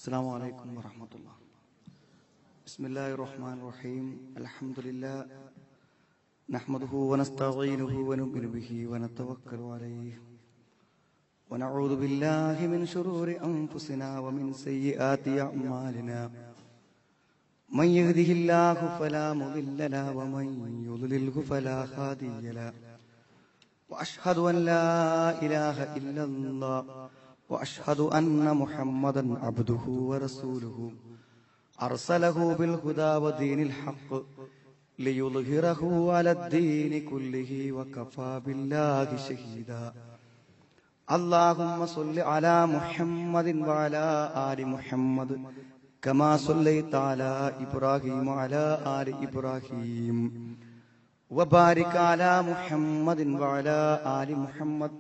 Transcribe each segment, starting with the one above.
السلام عليكم ورحمة الله. بسم الله الرحمن الرحيم. الحمد لله نحمده ونستعينه ونؤمن به ونتوكل عليه ونعوذ بالله من شرور أنفسنا ومن سيئات أعمالنا. من يهده الله فلا مضل له ومن يضلله فلا هادي له. وأشهد أن لا إله إلا الله وأشهد أن محمدا عبده ورسوله أرسله بالهدى ودين الحق ليظهره على الدين كله وكفى بالله شهيدا. اللهم صل على محمد وعلى آل محمد كما صليت على إبراهيم وعلى آل إبراهيم وبارك على محمد وعلى آل محمد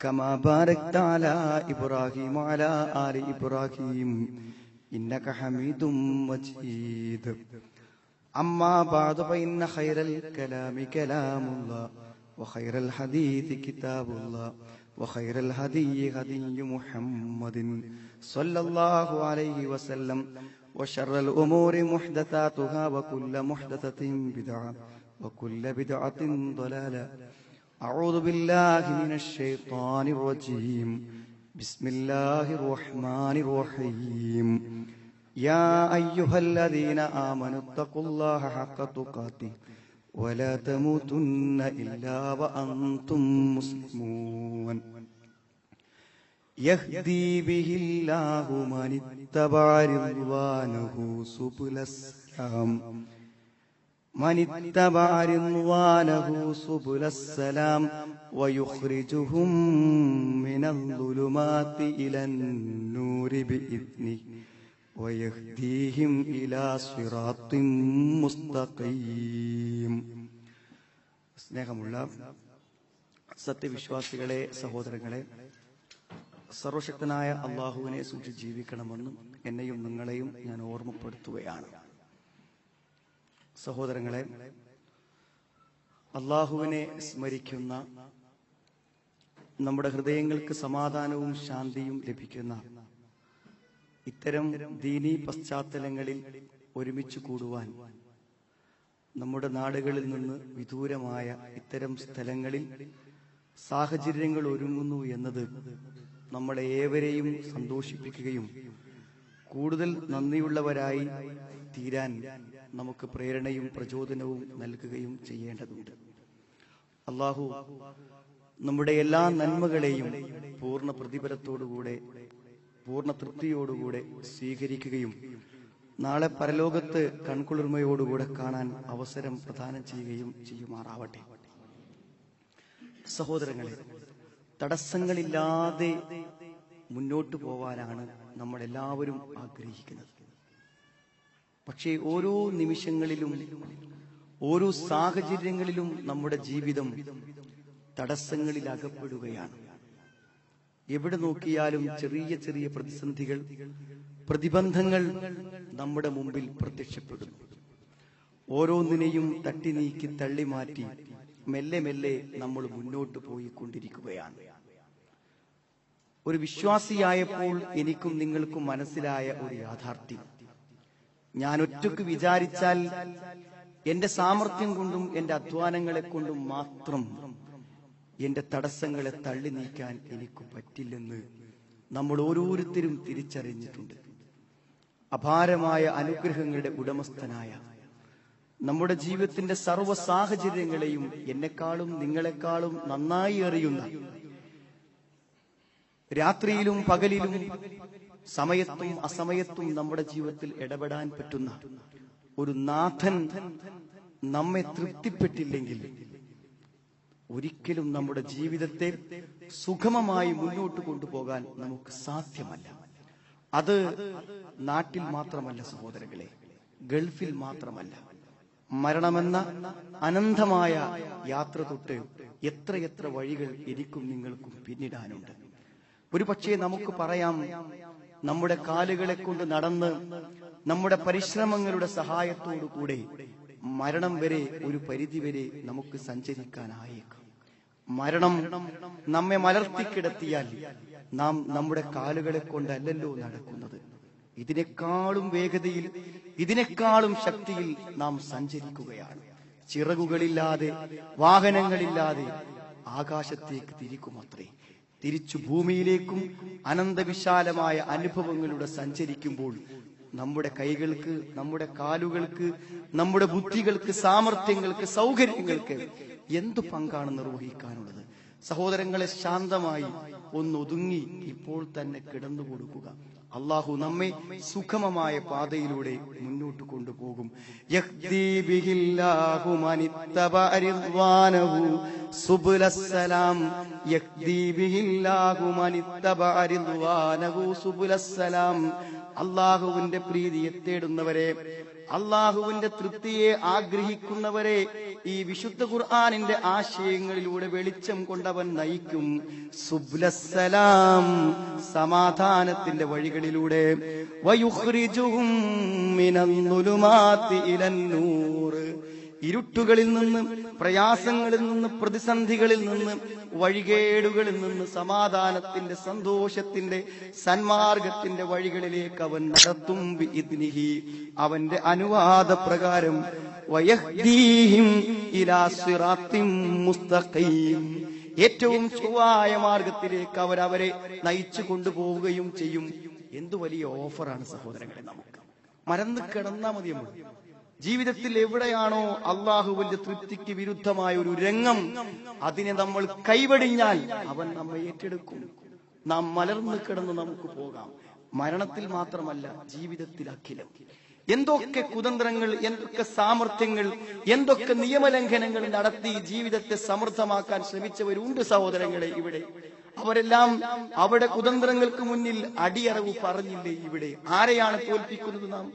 كما باركت على إبراهيم وعلى آل إبراهيم إنك حميد مجيد. أما بعد فإن خير الكلام كلام الله وخير الحديث كتاب الله وخير الهدي هدي محمد صلى الله عليه وسلم وشر الأمور محدثاتها وكل محدثة بدعة وكل بدعة ضلالة. أعوذ بالله من الشيطان الرجيم. بسم الله الرحمن الرحيم. يا أيها الذين آمنوا اتقوا الله حق تقاته ولا تموتن إلا وأنتم مسلمون. يهدي به الله من اتبع رضوانه سبل السلام ويخرجهم من الظلمات إلى النور بإذنه ويهديهم إلى صراط مستقيم. സ്നേഹമുള്ള സത്യവിശ്വാസികളെ, സഹോദരങ്ങളെ, സർവശക്തനായ അള്ളാഹുവിനെ സൂക്ഷിച്ച് ജീവിക്കണമെന്നും എന്നെയും നിങ്ങളെയും ഞാൻ ഓർമ്മപ്പെടുത്തുകയാണ്. സഹോദരങ്ങളെ, അള്ളാഹുവിനെ സ്മരിക്കുന്ന, നമ്മുടെ ഹൃദയങ്ങൾക്ക് സമാധാനവും ശാന്തിയും ലഭിക്കുന്ന ഇത്തരം ദീനീ പശ്ചാത്തലങ്ങളിൽ ഒരുമിച്ച് കൂടുവാൻ നമ്മുടെ നാടുകളിൽ നിന്ന് വിദൂരമായ ഇത്തരം സ്ഥലങ്ങളിൽ സാഹചര്യങ്ങൾ ഒരുങ്ങുന്നു എന്നത് നമ്മളെ ഏവരെയും സന്തോഷിപ്പിക്കുകയും കൂടുതൽ നന്ദിയുള്ളവരായി തീരാൻ നമുക്ക് പ്രേരണയും പ്രചോദനവും നൽകുകയും ചെയ്യേണ്ടതുണ്ട്. അള്ളാഹു നമ്മുടെ എല്ലാ നന്മകളെയും പൂർണ്ണ പ്രതിഫലത്തോടുകൂടെ, പൂർണ്ണ തൃപ്തിയോടുകൂടെ സ്വീകരിക്കുകയും നാളെ പരലോകത്ത് കൺകുളിർമയോടുകൂടെ കാണാൻ അവസരം പ്രദാനം ചെയ്യുകയും ചെയ്യുമാറാവട്ടെ. സഹോദരങ്ങളെ, തടസ്സങ്ങളില്ലാതെ മുന്നോട്ടു പോവാനാണ് നമ്മൾ എല്ലാവരും ആഗ്രഹിക്കുന്നത്. പക്ഷേ ഓരോ നിമിഷങ്ങളിലും, ഓരോ സാഹചര്യങ്ങളിലും നമ്മുടെ ജീവിതം തടസ്സങ്ങളിൽ അകപ്പെടുകയാണ്. എവിടെ നോക്കിയാലും ചെറിയ ചെറിയ പ്രതിസന്ധികൾ, പ്രതിബന്ധങ്ങൾ നമ്മുടെ മുമ്പിൽ പ്രത്യക്ഷപ്പെടുന്നു. ഓരോന്നിനെയും തട്ടി നീക്കി തള്ളി മാറ്റി മെല്ലെ മെല്ലെ നമ്മൾ മുന്നോട്ട് പോയിക്കൊണ്ടിരിക്കുകയാണ്. ഒരു വിശ്വാസിയായപ്പോൾ എനിക്കും നിങ്ങൾക്കും മനസ്സിലായ ഒരു യാഥാർത്ഥ്യം, ഞാൻ ഒറ്റയ്ക്ക് വിചാരിച്ചാൽ എന്റെ സാമർഥ്യം കൊണ്ടും എന്റെ അധ്വാനങ്ങളെ കൊണ്ടും മാത്രം എന്റെ തടസ്സങ്ങളെ തള്ളി നീക്കാൻ എനിക്ക് പറ്റില്ലെന്ന് നമ്മൾ ഓരോരുത്തരും തിരിച്ചറിഞ്ഞിട്ടുണ്ട്. അപാരമായ അനുഗ്രഹങ്ങളുടെ ഉടമസ്ഥനായ, നമ്മുടെ ജീവിതത്തിന്റെ സർവ്വ സാഹചര്യങ്ങളെയും എന്നെക്കാളും നിങ്ങളെക്കാളും നന്നായി അറിയുന്ന, രാത്രിയിലും പകലിലും സമയത്തും അസമയത്തും നമ്മുടെ ജീവിതത്തിൽ ഇടപെടാൻ പറ്റുന്ന ഒരു നാഥൻ നമ്മെ തൃപ്തിപ്പെട്ടില്ലെങ്കിൽ ഒരിക്കലും നമ്മുടെ ജീവിതത്തെ സുഗമമായി മുന്നോട്ട് കൊണ്ടുപോകാൻ നമുക്ക് സാധ്യമല്ല. അത് നാട്ടിൽ മാത്രമല്ല സഹോദരങ്ങളെ, ഗൾഫിൽ മാത്രമല്ല, മരണമെന്ന അനന്തമായ യാത്ര തൊട്ട് എത്രയെത്ര വഴികൾ എനിക്കും നിങ്ങൾക്കും പിന്നിടാനുണ്ട്. ഒരു പക്ഷേ നമുക്ക് പറയാം, നമ്മുടെ കാലുകളെ കൊണ്ട് നടന്ന് നമ്മുടെ പരിശ്രമങ്ങളുടെ സഹായത്തോടുകൂടെ മരണം വരെ ഒരു പരിധിവരെ നമുക്ക് സഞ്ചരിക്കാനായേക്കും. മരണം നമ്മെ മലർത്തിക്കിടത്തിയാൽ നാം നമ്മുടെ കാലുകളെ കൊണ്ടല്ലല്ലോ നടക്കുന്നത്. ഇതിനേക്കാളും വേഗതയിൽ, ഇതിനേക്കാളും ശക്തിയിൽ നാം സഞ്ചരിക്കുകയാണ്. ചിറകുകളില്ലാതെ, വാഹനങ്ങളില്ലാതെ ആകാശത്തേക്ക് തിരിക്കുമത്രേ. തിരിച്ചു ഭൂമിയിലേക്കും അനന്തവിശാലമായ അനുഭവങ്ങളുടെ സഞ്ചരിക്കുമ്പോൾ നമ്മുടെ കൈകൾക്ക്, നമ്മുടെ കാലുകൾക്ക്, നമ്മുടെ ബുദ്ധികൾക്ക്, സാമർഥ്യങ്ങൾക്ക്, സൗകര്യങ്ങൾക്ക് എന്തു പങ്കാണ് നിർവഹിക്കാനുള്ളത്? സഹോദരങ്ങളെ, ശാന്തമായി ഒന്നൊതുങ്ങി ഇപ്പോൾ തന്നെ കിടന്നു കൊടുക്കുക. അള്ളാഹു നമ്മെ സുഖമമായ പാതയിലൂടെ മുന്നോട്ട് കൊണ്ടുപോകും. യഹ്ദീ ബിഹില്ലാഹു മനിത്തബഅ റിദ്വാനഹു സുബുലസ്സലാം. യഹ്ദീ ബിഹില്ലാഹു മനിത്തബഅ റിദ്വാനഹു സുബുലസ്സലാം. അള്ളാഹുവിന്റെ പ്രീതിയെ തേടുന്നവരെ, അള്ളാഹുവിന്റെ തൃപ്തിയെ ആഗ്രഹിക്കുന്നവരെ ഈ വിശുദ്ധ ഖുർആനിന്റെ ആശയങ്ങളിലൂടെ വെളിച്ചം കൊണ്ടവൻ നയിക്കും. സുബ്ലസ്സലാം, സമാധാനത്തിന്റെ വഴികളിലൂടെ. വയുഖ്രിജുഹും മിനന്നുലുമാതി ഇലന്നൂർ, ഇരുട്ടുകളിൽ നിന്ന്, പ്രയാസങ്ങളിൽ നിന്ന്, പ്രതിസന്ധികളിൽ നിന്ന്, വഴികേടുകളിൽ നിന്ന് സമാധാനത്തിന്റെ, സന്തോഷത്തിന്റെ, സന്മാർഗത്തിന്റെ വഴികളിലേക്ക് അവൻ നടത്തും. ബിഇദ്നിഹി, അവന്റെ അനുവാദ പ്രകാരം. വയഹ്ദീഹിം ഇലാ സിറാത്തിൻ മുസ്തഖീം, ഏറ്റവും ചൊവ്വായ മാർഗത്തിലേക്ക് അവരെ നയിച്ചു കൊണ്ടുപോവുകയും ചെയ്യും. എന്തു വലിയ ഓഫറാണ് സഹോദരങ്ങളെ! നമുക്ക് മറന്നു കിടന്നാ മതി. ജീവിതത്തിൽ എവിടെയാണോ അള്ളാഹുവിന്റെ തൃപ്തിക്ക് വിരുദ്ധമായ ഒരു രംഗം, അതിനെ നമ്മൾ കൈവടിഞ്ഞാൽ അവൻ നമ്മെ ഏറ്റെടുക്കും. നാം മലർന്നു കിടന്ന് നമുക്ക് പോകാം. മരണത്തിൽ മാത്രമല്ല, ജീവിതത്തിൽ അഖിലം. എന്തൊക്കെ കുതന്ത്രങ്ങൾ, എന്തൊക്കെ സാമർഥ്യങ്ങൾ, എന്തൊക്കെ നിയമലംഘനങ്ങൾ നടത്തി ജീവിതത്തെ സമൃദ്ധമാക്കാൻ ശ്രമിച്ചവരുണ്ട് സഹോദരങ്ങളെ ഇവിടെ. അവരെല്ലാം അവിടെ കുതന്ത്രങ്ങൾക്ക് മുന്നിൽ അടിയറവ് പറഞ്ഞില്ലേ? ഇവിടെ ആരെയാണ് തോൽപ്പിക്കുന്നത് നാം?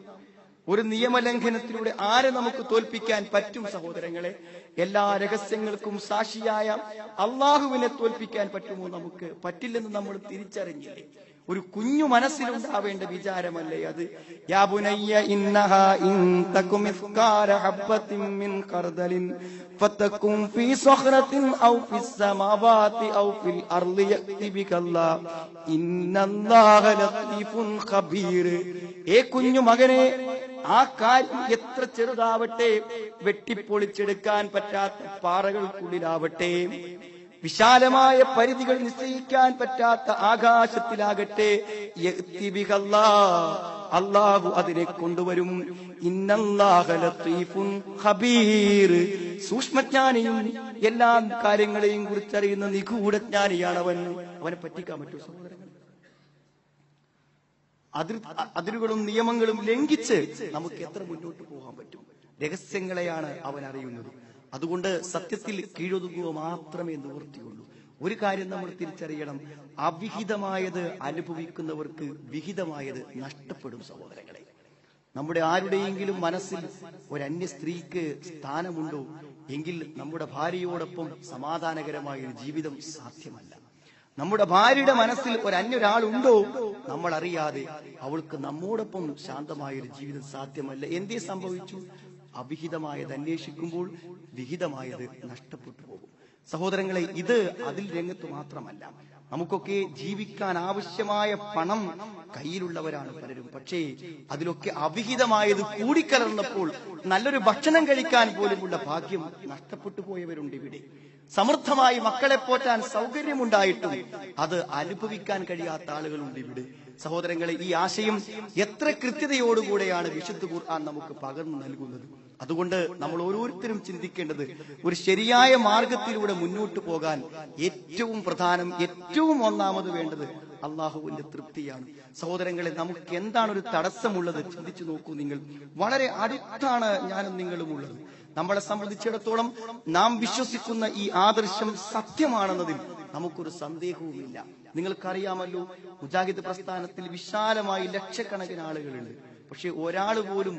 ഒരു നിയമലംഘനത്തിലൂടെ ആരെ നമുക്ക് തോൽപ്പിക്കാൻ പറ്റും സഹോദരങ്ങളെ? എല്ലാ രഹസ്യങ്ങൾക്കും സാക്ഷിയായ അള്ളാഹുവിനെ തോൽപ്പിക്കാൻ പറ്റുമോ നമുക്ക്? പറ്റില്ലെന്ന് നമ്മൾ തിരിച്ചറിഞ്ഞില്ലേ? ഒരു കുഞ്ഞു മനസ്സിലുണ്ടാവേണ്ട വിചാരമല്ലേ അത്? യാ ബുനയ്യ ഇന്നഹാ ഇൻ തകും മിസ്കാല ഹബ്ബത്തിൻ മിൻ ഖർദലിൻ ഫതകും ഫീ സഖറത്തിൻ ഔ ഫിസ് സമാവാതി ഔ ഫിൽ അർളി യഅതി ബികല്ലാ ഇന്നല്ലാഹ ലത്തീഫുൻ ഖബീർ. ഏ കുഞ്ഞു മകനെ, ആ കാര്യം എത്ര ചെറുതാവട്ടെ, വെട്ടിപ്പൊളിച്ചെടുക്കാൻ പറ്റാത്ത പാറകൾക്കുള്ളിലാവട്ടെ, വിശാലമായ പരിധികൾ നിശ്ചയിക്കാൻ പറ്റാത്ത ആകാശത്തിലാകട്ടെ, അല്ലാഹു അതിനെ കൊണ്ടുവരും. ഇന്നല്ലാഹ ലത്തീഫുൻ ഖബീർ, സൂക്ഷ്മജ്ഞാനിയും എല്ലാ കാര്യങ്ങളെയും കുറിച്ചറിയുന്ന നിഗൂഢജ്ഞാനിയാണ് അവൻ. അവനെ പറ്റിക്കാൻ പറ്റൂ സഹോദരങ്ങൾ? അതിരുകളും നിയമങ്ങളും ലംഘിച്ച് നമുക്ക് എത്ര മുന്നോട്ട് പോകാൻ പറ്റും? രഹസ്യങ്ങളെയാണ് അവൻ അറിയുന്നത്. അതുകൊണ്ട് സത്യത്തിൽ കീഴൊതുങ്ങുക മാത്രമേ നിവൃത്തിയുള്ളൂ. ഒരു കാര്യം നമ്മൾ തിരിച്ചറിയണം, അവിഹിതമായത് അനുഭവിക്കുന്നവർക്ക് വിഹിതമായത് നഷ്ടപ്പെടും സഹോദരങ്ങളെ. നമ്മുടെ ആരുടെയെങ്കിലും മനസ്സിൽ ഒരന്യ സ്ത്രീക്ക് സ്ഥാനമുണ്ടോ എങ്കിൽ നമ്മുടെ ഭാര്യയോടൊപ്പം സമാധാനകരമായ ഒരു ജീവിതം സാധ്യമല്ല. നമ്മുടെ ഭാര്യയുടെ മനസ്സിൽ ഒരന്യൊരാളുണ്ടോ, നമ്മൾ അറിയാതെ അവൾക്ക് നമ്മോടൊപ്പം ശാന്തമായൊരു ജീവിതം സാധ്യമല്ല. എന്തേ സംഭവിച്ചു? അവിഹിതമായത് അന്വേഷിക്കുമ്പോൾ വിഹിതമായത് നഷ്ടപ്പെട്ടു പോകും. സഹോദരങ്ങളെ, ഇത് അതിൽ രംഗത്ത് മാത്രമല്ല. നമുക്കൊക്കെ ജീവിക്കാൻ ആവശ്യമായ പണം കയ്യിലുള്ളവരാണ് പലരും. പക്ഷേ അതിലൊക്കെ അവിഹിതമായത് കൂടിക്കലർന്നപ്പോൾ നല്ലൊരു ഭക്ഷണം കഴിക്കാൻ പോലുമുള്ള ഭാഗ്യം നഷ്ടപ്പെട്ടു പോയവരുണ്ട് ഇവിടെ. സമൃദ്ധമായി മക്കളെ പോറ്റാൻ സൗകര്യമുണ്ടായിട്ടും അത് അനുഭവിക്കാൻ കഴിയാത്ത ആളുകളുണ്ട് ഇവിടെ. സഹോദരങ്ങളെ, ഈ ആശയം എത്ര കൃത്യതയോടുകൂടെയാണ് വിശുദ്ധ ഖുർആൻ നമുക്ക് പകർന്നു നൽകുന്നത്. അതുകൊണ്ട് നമ്മൾ ഓരോരുത്തരും ചിന്തിക്കേണ്ടത്, ഒരു ശരിയായ മാർഗത്തിലൂടെ മുന്നോട്ട് പോകാൻ ഏറ്റവും പ്രധാനം, ഏറ്റവും ഒന്നാമത് വേണ്ടത് അള്ളാഹുവിന്റെ തൃപ്തിയാണ്. സഹോദരങ്ങളെ, നമുക്ക് എന്താണ് ഒരു തടസ്സമുള്ളത്? ചിന്തിച്ചു നോക്കൂ നിങ്ങൾ. വളരെ അടുത്താണ് ഞാനും നിങ്ങളും ഉള്ളത്. നമ്മളെ സംബന്ധിച്ചിടത്തോളം നാം വിശ്വസിക്കുന്ന ഈ ആദർശം സത്യമാണെന്നതിൽ നമുക്കൊരു സന്ദേഹവുമില്ല. നിങ്ങൾക്കറിയാമല്ലോ, മുജാഹിദ് പ്രസ്ഥാനത്തിൽ വിശാലമായി ലക്ഷക്കണക്കിന് ആളുകളുണ്ട്. പക്ഷെ ഒരാൾ പോലും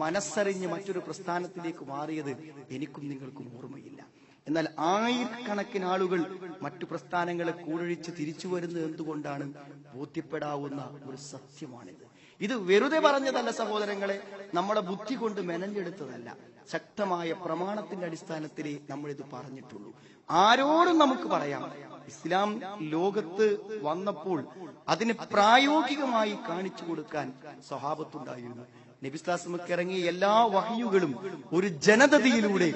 മനസ്സറിഞ്ഞ് മറ്റൊരു പ്രസ്ഥാനത്തിലേക്ക് മാറിയത് എനിക്കും നിങ്ങൾക്കും ഓർമ്മയില്ല. എന്നാൽ ആയിരക്കണക്കിന് ആളുകൾ മറ്റു പ്രസ്ഥാനങ്ങളെ കൂടൊഴിച്ച് തിരിച്ചു വരുന്നത് എന്തുകൊണ്ടാണ്? ബോധ്യപ്പെടാവുന്ന ഒരു സത്യമാണിത്. ഇത് വെറുതെ പറഞ്ഞതല്ല സഹോദരങ്ങളെ, നമ്മുടെ ബുദ്ധി കൊണ്ട് മെനഞ്ഞെടുത്തതല്ല. ശക്തമായ പ്രമാണത്തിന്റെ അടിസ്ഥാനത്തിലേ നമ്മളിത് പറഞ്ഞിട്ടുള്ളൂ. ആരോടും നമുക്ക് പറയാം, ഇസ്ലാം ലോകത്ത് വന്നപ്പോൾ അതിനെ പ്രായോഗികമായി കാണിച്ചു കൊടുക്കാൻ സ്വഹാബത്തുണ്ടായിരുന്നു. നബി സ്വല്ലല്ലാഹു അലൈഹി വസല്ലം ഇറങ്ങിയ എല്ലാ വഹയുകളും ഒരു ജനതയിലൂടെ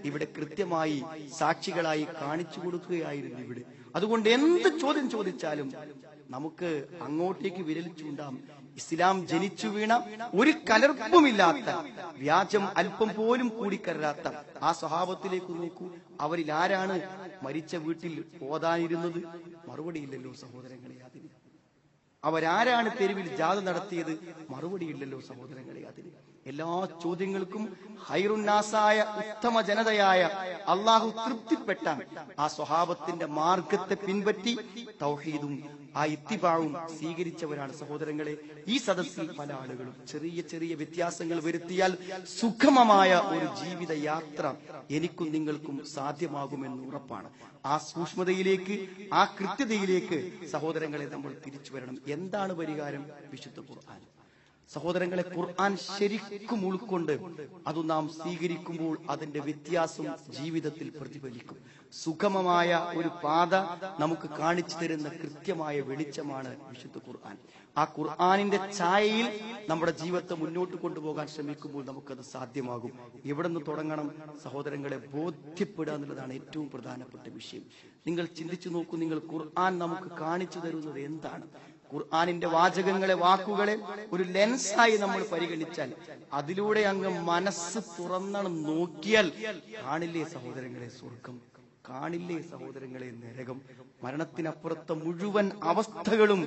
ഇവിടെ കൃത്യമായി സാക്ഷികളായി കാണിച്ചു കൊടുക്കുകയായിരുന്നു ഇവിടെ. അതുകൊണ്ട് എന്ത് ചോദ്യം ചോദിച്ചാലും നമുക്ക് അങ്ങോട്ടേക്ക് വിരൽ ചൂണ്ടാം. ഇസ്ലാം ജനിച്ചു വീണ ഒരു കലർപ്പുമില്ലാത്ത, വ്യാജം അല്പം പോലും കൂടിക്കരാത്ത ആ സ്വഹാബത്തിലേക്ക് നോക്കൂ. അവരിൽ ആരാണ് മരിച്ച വീട്ടിൽ ഓതാനിരുന്നത്? മറുപടിയില്ലല്ലോ സഹോദരങ്ങളെ അതിന്. അവരാരാണ് തെരുവിൽ ജാഥ നടത്തിയത്? മറുപടിയില്ലല്ലോ സഹോദരങ്ങളെ അതിന്. എല്ലാ ചോദ്യങ്ങൾക്കും ഹൈറുന്നാസായ ഉത്തമ ജനതയായ അള്ളാഹു തൃപ്തിപ്പെട്ട ആ സ്വഹാബത്തിന്റെ മാർഗത്തെ പിൻപറ്റി തൗഹീദും ആ ഇത്തിബാവും സ്വീകരിച്ചവരാണ് സഹോദരങ്ങളെ. ഈ സദസ്സിൽ പല ആളുകളും ചെറിയ ചെറിയ വ്യത്യാസങ്ങൾ വരുത്തിയാൽ സുഗമമായ ഒരു ജീവിത യാത്ര എനിക്കും നിങ്ങൾക്കും സാധ്യമാകുമെന്ന് ഉറപ്പാണ്. ആ സൂക്ഷ്മതയിലേക്ക്, ആ കൃത്യതയിലേക്ക് സഹോദരങ്ങളെ നമ്മൾ തിരിച്ചു വരണം. എന്താണ് പരിഹാരം? വിശുദ്ധ ഖുർആൻ. സഹോദരങ്ങളെ, ഖുർആൻ ശരിക്കും ഉൾക്കൊണ്ട് അത് നാം സ്വീകരിക്കുമ്പോൾ അതിന്റെ വ്യത്യാസം ജീവിതത്തിൽ പ്രതിഫലിക്കും. സുഗമമായ ഒരു പാത നമുക്ക് കാണിച്ചു തരുന്ന കൃത്യമായ വെളിച്ചമാണ് വിശുദ്ധ ഖുർആൻ. ആ ഖുർആനിന്റെ ഛായയിൽ നമ്മുടെ ജീവിതത്തെ മുന്നോട്ട് കൊണ്ടുപോകാൻ ശ്രമിക്കുമ്പോൾ നമുക്കത് സാധ്യമാകും. എവിടെ നിന്ന് തുടങ്ങണം സഹോദരങ്ങളെ? ബോധ്യപ്പെടുക എന്നുള്ളതാണ് ഏറ്റവും പ്രധാനപ്പെട്ട വിഷയം. നിങ്ങൾ ചിന്തിച്ചു നോക്കൂ, നിങ്ങൾ ഖുർആൻ നമുക്ക് കാണിച്ചു തരുന്നത് എന്താണ്? ഖുർആനിന്റെ വാചകങ്ങളെ, വാക്കുകളെ ഒരു ലെൻസായി നമ്മൾ പരിഗണിച്ചാൽ, അതിലൂടെ അങ്ങ് മനസ്സ് തുറന്നണം നോക്കിയാൽ കാണില്ലേ സഹോദരങ്ങളെ സ്വർഗം? കാണില്ലേ സഹോദരങ്ങളെ നരകം? മരണത്തിനപ്പുറത്തെ മുഴുവൻ അവസ്ഥകളും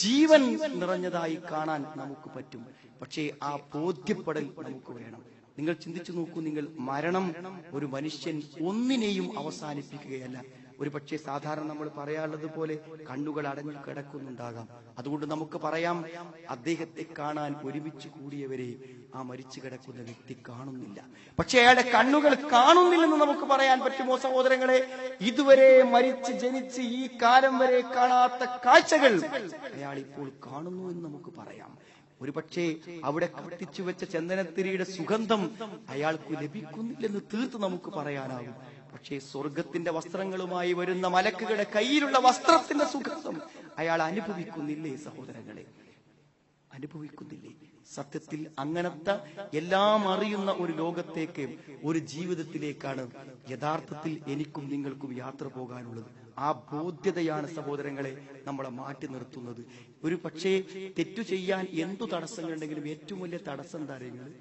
ജീവൻ നിറഞ്ഞതായി കാണാൻ നമുക്ക് പറ്റും. പക്ഷേ ആ ബോധ്യപ്പെടൽ നമുക്ക് വേണം. നിങ്ങൾ ചിന്തിച്ചു നോക്കൂ, നിങ്ങൾ മരണം ഒരു മനുഷ്യൻ ഒന്നിനെയും അവസാനിപ്പിക്കുകയല്ല. ഒരു പക്ഷേ സാധാരണ നമ്മൾ പറയാറുള്ളത് പോലെ കണ്ണുകൾ അടഞ്ഞു കിടക്കുന്നുണ്ടാകാം. അതുകൊണ്ട് നമുക്ക് പറയാം, അദ്ദേഹത്തെ കാണാൻ ഒരുമിച്ച് കൂടിയവരെ ആ മരിച്ചു കിടക്കുന്ന വ്യക്തി കാണുന്നില്ല. പക്ഷെ അയാളുടെ കണ്ണുകൾ കാണുന്നില്ലെന്ന് നമുക്ക് പറയാൻ പറ്റുമോ സഹോദരങ്ങളെ? ഇതുവരെ മരിച്ച് ജനിച്ച് ഈ കാലം വരെ കാണാത്ത കാഴ്ചകൾ അയാൾ ഇപ്പോൾ കാണുന്നു എന്ന് നമുക്ക് പറയാം. ഒരു പക്ഷേ അവിടെ കത്തിച്ചു വെച്ച ചന്ദനത്തിരിയുടെ സുഗന്ധം അയാൾക്ക് ലഭിക്കുന്നില്ലെന്ന് തീർത്ത് നമുക്ക് പറയാനാകും. പക്ഷേ സ്വർഗത്തിന്റെ വസ്ത്രങ്ങളുമായി വരുന്ന മലക്കുകളുടെ കയ്യിലുള്ള വസ്ത്രത്തിന്റെ സുഗന്ധം അയാൾ അനുഭവിക്കുന്നില്ലേ സഹോദരങ്ങളെ? അനുഭവിക്കുന്നില്ലേ? സത്യത്തിൽ അങ്ങനത്തെ എല്ലാം അറിയുന്ന ഒരു ലോകത്തേക്ക്, ഒരു ജീവിതത്തിലേക്കാണ് യഥാർത്ഥത്തിൽ എനിക്കും നിങ്ങൾക്കും യാത്ര പോകാനുള്ളത്. ആ ബോധ്യതയാണ് സഹോദരങ്ങളെ നമ്മളെ മാറ്റി നിർത്തുന്നത്. ഒരു പക്ഷേ തെറ്റു ചെയ്യാൻ എന്തു തടസ്സങ്ങളുണ്ടെങ്കിലും ഏറ്റവും വലിയ തടസ്സം എന്താ അറിയുന്നത്?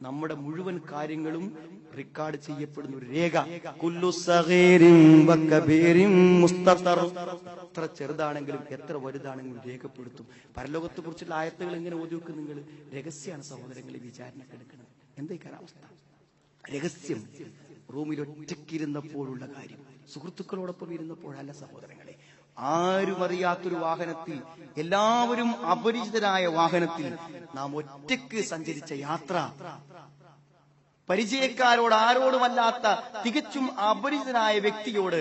നമ്മുടെ മുഴുവൻ കാര്യങ്ങളും റെക്കോർഡ് ചെയ്യപ്പെടുന്ന ഒരു രേഖ. കുല്ലു സഗീരിൻ വകബീരിൻ മുസ്തതർ. എത്ര ചെറുതാണെങ്കിലും എത്ര വലുതാണെങ്കിലും രേഖപ്പെടുത്തും. പരലോകത്തെ കുറിച്ചുള്ള ആയത്തുകൾ എങ്ങനെ ഓതി വെക്കും നിങ്ങൾ? രഹസ്യമാണ് സഹോദരങ്ങളെ വിചാരണക്കെടുക്കുന്നത്. എന്തായിരിക്കും അവസ്ഥ? രഹസ്യം. റൂമിൽ ഒറ്റയ്ക്കിരുന്നപ്പോഴുള്ള കാര്യം, സുഹൃത്തുക്കളോടൊപ്പം ഇരുന്നപ്പോഴല്ല സഹോദരങ്ങളെ. ആരും അറിയാത്തൊരു വാഹനത്തിൽ, എല്ലാവരും അപരിചിതരായ വാഹനത്തിൽ നാം ഒറ്റയ്ക്ക് സഞ്ചരിച്ച യാത്ര, പരിചയക്കാരോട് ആരോടുമല്ലാത്ത തികച്ചും അപരിചിതനായ വ്യക്തിയോട്